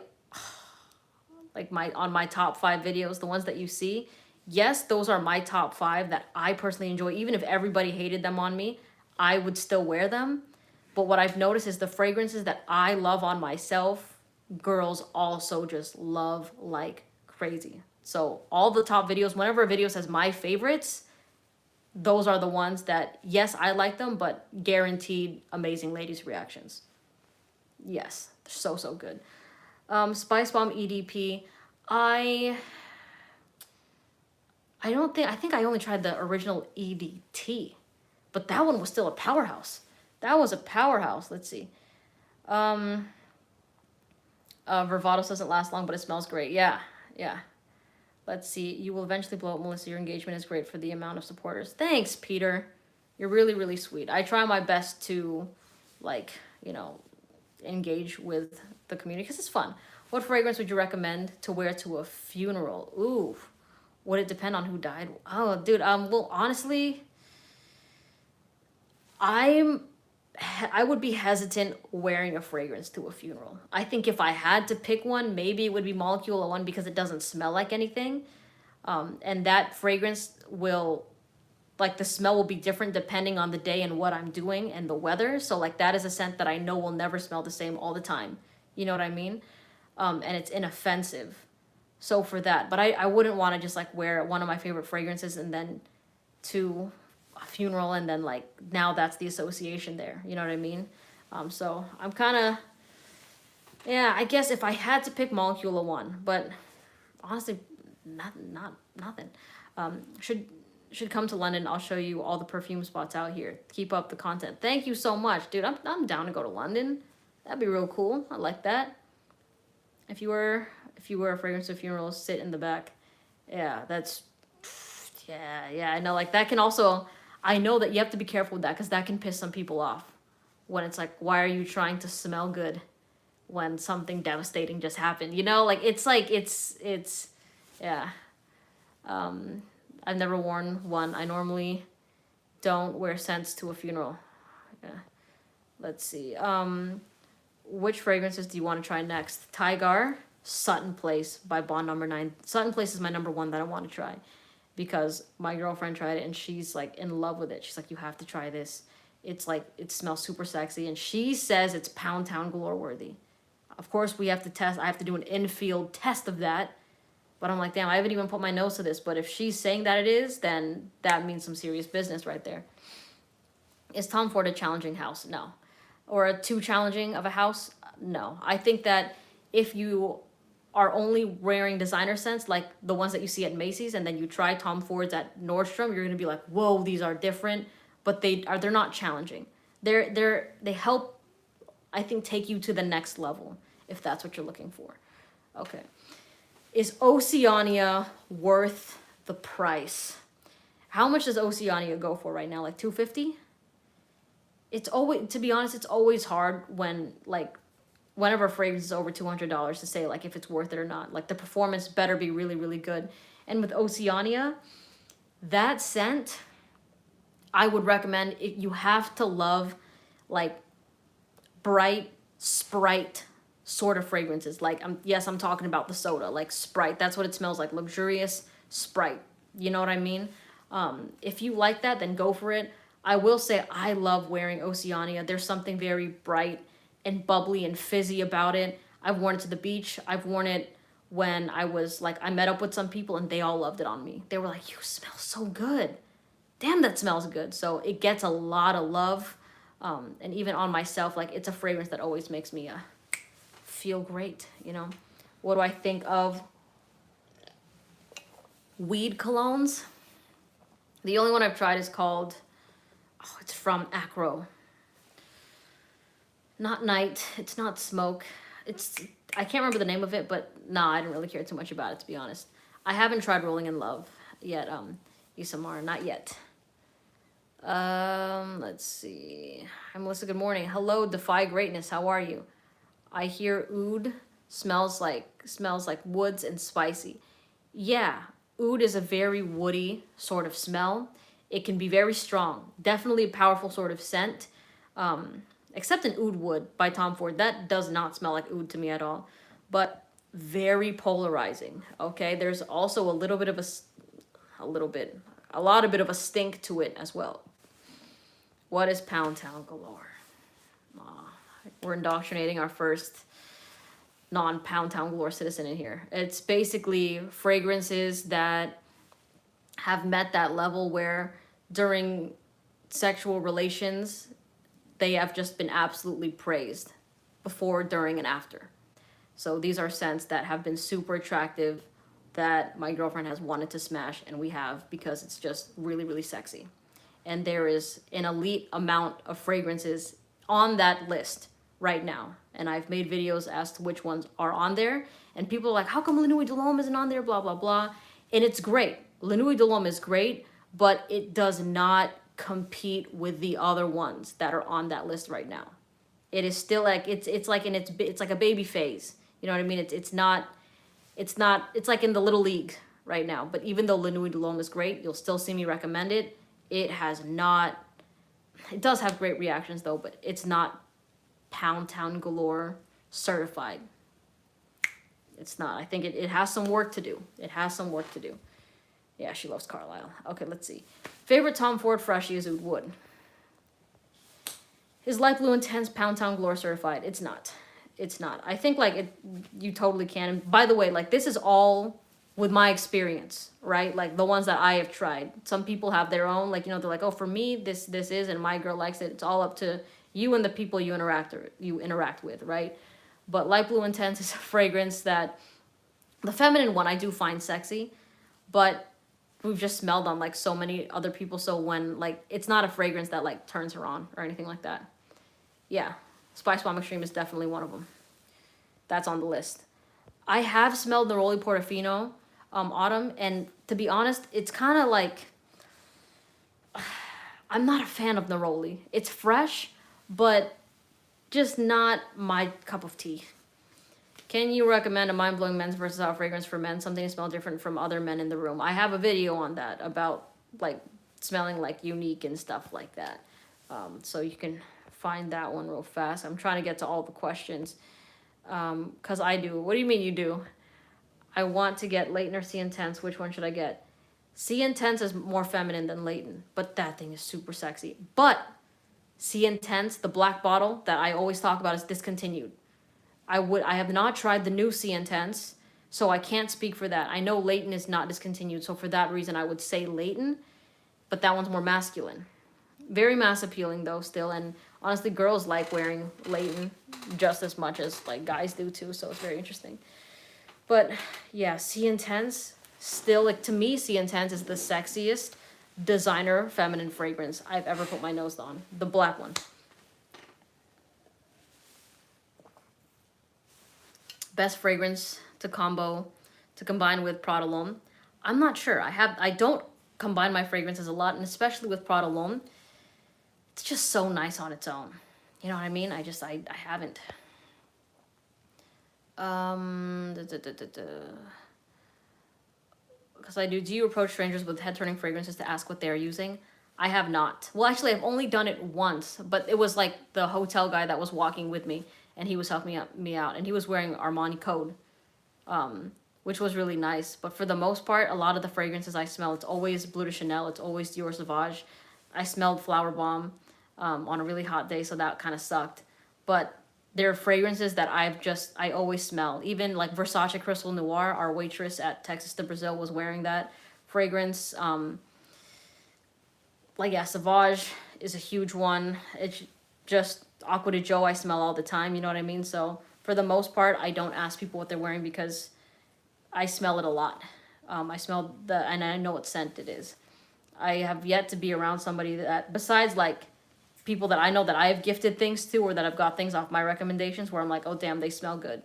like on my top 5 videos, the ones that you see, yes, those are my top 5 that I personally enjoy. Even if everybody hated them on me, I would still wear them. But what I've noticed is the fragrances that I love on myself, girls also just love like crazy. So all the top videos, whenever a video says my favorites, those are the ones that, yes, I like them, but guaranteed amazing ladies reactions. Yes, so good. Spice Bomb EDP. I think I only tried the original EDT, but that one was still a powerhouse. That was a powerhouse. Let's see. Vervatos doesn't last long, but it smells great. Yeah. Let's see. You will eventually blow up, Melissa. Your engagement is great for the amount of supporters. Thanks, Peter. You're really, really sweet. I try my best to, engage with the community because it's fun. What fragrance would you recommend to wear to a funeral? Ooh, would it depend on who died? Oh, dude. Well, honestly, I'm I would be hesitant wearing a fragrance to a funeral. I think if I had to pick one, maybe it would be Molecule 1 because it doesn't smell like anything. And that fragrance will, like, the smell will be different depending on the day and what I'm doing and the weather. So, like, that is a scent that I know will never smell the same all the time. You know what I mean? And it's inoffensive. So for that, but I wouldn't want to just like wear one of my favorite fragrances and then to a funeral and then like now that's the association there. You know what I mean? So I'm kind of, yeah, I guess if I had to pick Molecule 1, but honestly, nothing. Should come to London. I'll show you all the perfume spots out here. Keep up the content. Thank you so much, dude. I'm down to go to London. That'd be real cool. I like that. If you were a fragrance at funeral, sit in the back. Yeah, that's, yeah, I know, like, that can also, I know that you have to be careful with that, because that can piss some people off, when it's like, why are you trying to smell good when something devastating just happened, you know, like, it's, yeah, I've never worn one. I normally don't wear scents to a funeral. Yeah, let's see, which fragrances do you want to try next? Tygar, Sutton Place by Bond Number 9. Sutton Place is my number one that I want to try because my girlfriend tried it and she's like in love with it. She's like, you have to try this. It's like, it smells super sexy. And she says it's Pound Town Galore worthy. Of course, we have to test. I have to do an in-field test of that. But I'm like, damn, I haven't even put my nose to this. But if she's saying that it is, then that means some serious business right there. Is Tom Ford a challenging house? No. Or a too challenging of a house? No. I think that if you are only wearing designer scents like the ones that you see at Macy's and then you try Tom Ford's at Nordstrom, you're gonna be like, whoa, these are different, but they're not challenging. They help, I think, take you to the next level if that's what you're looking for. Okay. Is Oceania worth the price? How much does Oceania go for right now? Like $250? It's always, to be honest, it's always hard when, like, whenever a fragrance is over $200 to say, like, if it's worth it or not. Like, the performance better be really, really good. And with Oceania, that scent, I would recommend, if you have to love, like, bright Sprite sort of fragrances. Like, yes, I'm talking about the soda, like Sprite. That's what it smells like, luxurious Sprite. You know what I mean? If you like that, then go for it. I will say I love wearing Oceania. There's something very bright and bubbly and fizzy about it. I've worn it to the beach. I've worn it when I was like, I met up with some people and they all loved it on me. They were like, you smell so good. Damn, that smells good. So it gets a lot of love. And even on myself, like, it's a fragrance that always makes me feel great, you know? What do I think of weed colognes? The only one I've tried is called, it's from Aqua. Not Night. It's not Smoke. I can't remember the name of it, but nah, I didn't really care too much about it, to be honest. I haven't tried Rolling in Love yet, Isamar, not yet. Let's see. Hi, Melissa, good morning. Hello, Defy Greatness, how are you? I hear oud smells like woods and spicy. Yeah, oud is a very woody sort of smell. It can be very strong. Definitely a powerful sort of scent. Except an oud wood by Tom Ford. That does not smell like oud to me at all. But very polarizing, okay? There's also a lot of bit of a stink to it as well. What is Pound Town Galore? We're indoctrinating our first non-Pound Town Galore citizen in here. It's basically fragrances that have met that level where during sexual relations, they have just been absolutely praised before, during, and after. So these are scents that have been super attractive that my girlfriend has wanted to smash, and we have, because it's just really, really sexy. And there is an elite amount of fragrances on that list right now. And I've made videos as to which ones are on there. And people are like, how come La Nuit de l'Homme isn't on there? Blah, blah, blah. And it's great. La Nuit de l'Homme is great, but it does not compete with the other ones that are on that list right now. It is still like, it's like a baby phase. You know what I mean? It's like in the little league right now. But even though La Nuit de l'Homme is great, you'll still see me recommend it. It has not, It does have great reactions though, but it's not Pound Town Galore certified. It's not. I think it has some work to do. It has some work to do. Yeah, she loves Carlisle. Okay, let's see. Favorite Tom Ford Freshie is Oud Wood. Is Light Blue Intense Pound Town Galore certified? It's not. It's not. I think like it, you totally can. And by the way, like this is all with my experience, right? Like the ones that I have tried. Some people have their own, like, you know, they're like, oh, for me, this is, and my girl likes it. It's all up to you and the people you interact with, right? But Light Blue Intense is a fragrance that, the feminine one I do find sexy, but we've just smelled on like so many other people. So when like, it's not a fragrance that like turns her on or anything like that. Yeah, Spice Bomb Extreme is definitely one of them. That's on the list. I have smelled the Neroli Portofino Autumn, and to be honest, it's kind of like, I'm not a fan of Neroli. It's fresh, but just not my cup of tea. Can you recommend a mind-blowing men's versatile fragrance for men? Something to smell different from other men in the room. I have a video on that about like smelling like unique and stuff like that. So you can find that one real fast. I'm trying to get to all the questions. Because I do. What do you mean you do? I want to get Leighton or C Intense. Which one should I get? C Intense is more feminine than Leighton, but that thing is super sexy. But C Intense, the black bottle that I always talk about, is discontinued. I have not tried the new C Intense, so I can't speak for that. I know Leighton is not discontinued, so for that reason I would say Leighton, but that one's more masculine. Very mass appealing though still, and honestly girls like wearing Leighton just as much as like guys do too, so it's very interesting. But yeah, C Intense still, like to me, C Intense is the sexiest designer feminine fragrance I've ever put my nose on. The black one. Best fragrance to combine with Prada L'Homme. I'm not sure. I don't combine my fragrances a lot, and especially with Prada L'Homme, it's just so nice on its own. You know what I mean? I haven't. Because I do you approach strangers with head-turning fragrances to ask what they're using? I have not. Well, actually, I've only done it once, but it was like the hotel guy that was walking with me, and he was helping me out, and he was wearing Armani Code, which was really nice. But for the most part, a lot of the fragrances I smell, it's always Bleu de Chanel, it's always Dior Sauvage. I smelled Flower Bomb on a really hot day, so that kind of sucked. But there are fragrances that I always smell. Even like Versace Crystal Noir, our waitress at Texas de Brazil was wearing that fragrance. Like, yeah, Sauvage is a huge one. It's just Aqua de Joe I smell all the time, you know what I mean? So for the most part, I don't ask people what they're wearing because I smell it a lot. I smell and I know what scent it is. I have yet to be around somebody that, besides like people that I know that I have gifted things to, or that I've got things off my recommendations where I'm like, oh damn, they smell good.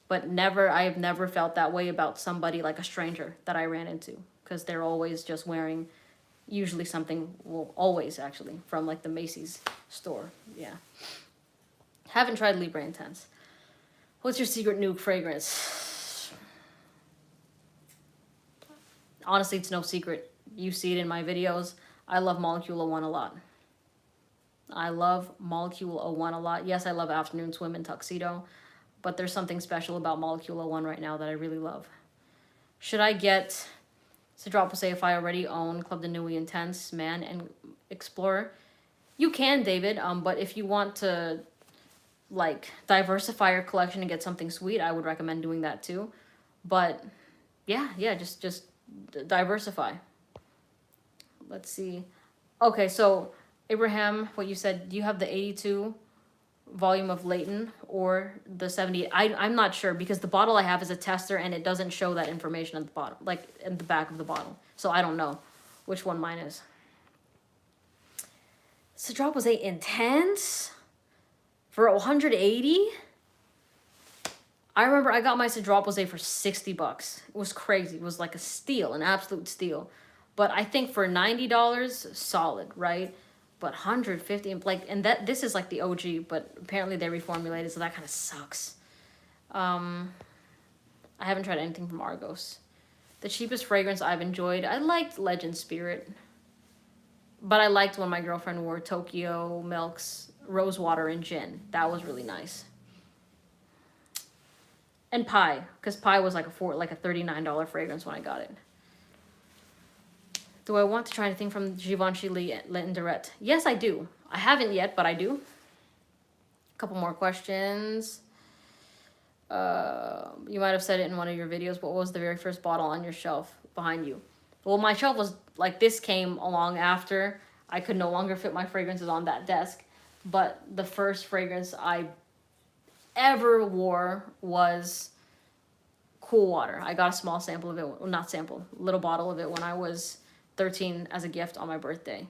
But I have never felt that way about somebody, like a stranger that I ran into, because they're always just wearing usually something, well, always actually, from like the Macy's store. Yeah. Haven't tried Libre Intense. What's your secret nude fragrance? Honestly, it's no secret. You see it in my videos. I love Molecule 01 a lot. I love Molecule 01 a lot. Yes, I love Afternoon Swim and Tuxedo, but there's something special about Molecule 01 right now that I really love. Should I get Cedral Posay if I already own Club de Nuit Intense, Man, and Explorer? You can, David, but if you want to like diversify your collection and get something sweet, I would recommend doing that too. But yeah, just diversify. Let's see. Okay, so Abraham, what you said, do you have the 82 volume of Leighton or the 70? I'm not sure, because the bottle I have is a tester and it doesn't show that information at the bottom, like in the back of the bottle. So I don't know which one mine is. Cedral Posay Intense for 180? I remember I got my Cedral Posay for $60. It was crazy. It was like a steal, an absolute steal. But I think for $90, solid, right? But 150, like, and this is like the OG, but apparently they reformulated, so that kind of sucks. I haven't tried anything from Argos. The cheapest fragrance I've enjoyed, I liked Legend Spirit. But I liked when my girlfriend wore Tokyo Milk's Rose Water and Gin. That was really nice. And Pie, because Pie was like a $39 fragrance when I got it. Do I want to try anything from Givenchy L'Indirect? Yes, I do. I haven't yet, but I do. A couple more questions. You might have said it in one of your videos. What was the very first bottle on your shelf behind you? Well, my shelf was like, this came along after. I could no longer fit my fragrances on that desk. But the first fragrance I ever wore was Cool Water. I got a small sample of it, well, not sample, little bottle of it when I was 13 as a gift on my birthday.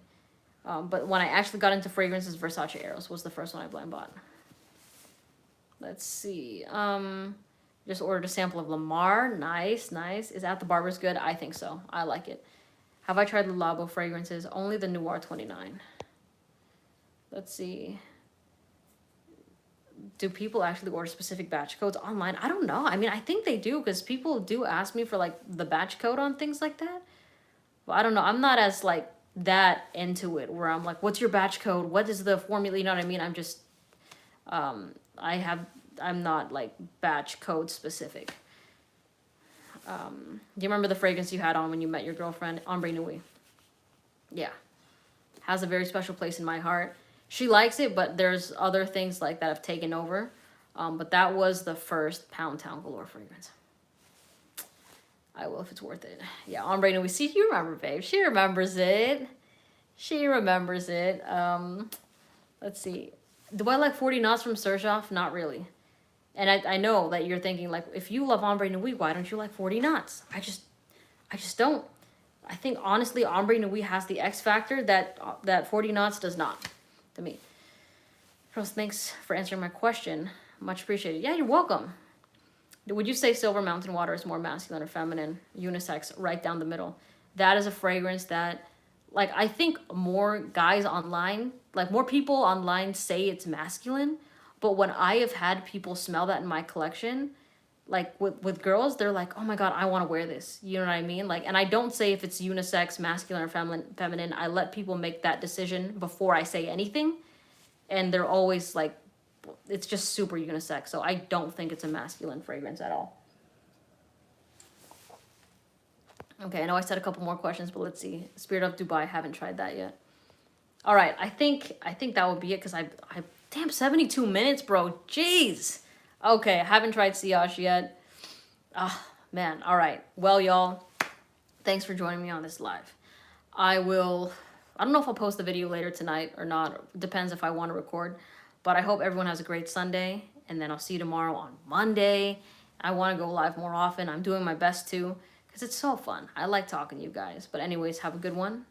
But when I actually got into fragrances, Versace Eros was the first one I blind bought. Let's see. Just ordered a sample of Lamar. Nice, nice. Is At the Barber's good? I think so. I like it. Have I tried the Labo fragrances? Only the Noir 29. Let's see. Do people actually order specific batch codes online? I don't know. I mean, I think they do, because people do ask me for like the batch code on things like that. But I don't know. I'm not as like that into it where I'm like, what's your batch code? What is the formula? You know what I mean? I'm just, I'm not like batch code specific. Do you remember the fragrance you had on when you met your girlfriend? Ombre Nuit. Yeah. Has a very special place in my heart. She likes it, but there's other things like that have taken over. But that was the first Pound Town Galore fragrance. I will if it's worth it. Yeah, Ombre Nuit. See, you remember, babe. She remembers it. She remembers it. Let's see. Do I like 40 Knots from Serjoff? Not really. And I know that you're thinking, like, if you love Ombre Nuit, why don't you like 40 Knots? I just don't. I think, honestly, Ombre Nuit has the X factor that 40 Knots does not, to me. First, thanks for answering my question. Much appreciated. Yeah, you're welcome. Would you say Silver Mountain Water is more masculine or feminine? Unisex, right down the middle. That is a fragrance that, like, I think more guys online, like, more people online say it's masculine. But when I have had people smell that in my collection, like with girls, they're like, oh my God, I want to wear this. You know what I mean? Like, and I don't say if it's unisex, masculine or feminine. I let people make that decision before I say anything. And they're always like, it's just super unisex. So I don't think it's a masculine fragrance at all. Okay, I know I said a couple more questions, but let's see. Spirit of Dubai, haven't tried that yet. All right, I think that would be it, because I damn, 72 minutes, bro. Jeez. Okay, I haven't tried Sillage yet. Ah, man. All right. Well, y'all, thanks for joining me on this live. I don't know if I'll post the video later tonight or not. Depends if I want to record. But I hope everyone has a great Sunday. And then I'll see you tomorrow on Monday. I want to go live more often. I'm doing my best to, because it's so fun. I like talking to you guys. But anyways, have a good one.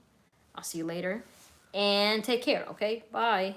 I'll see you later. And take care, okay? Bye.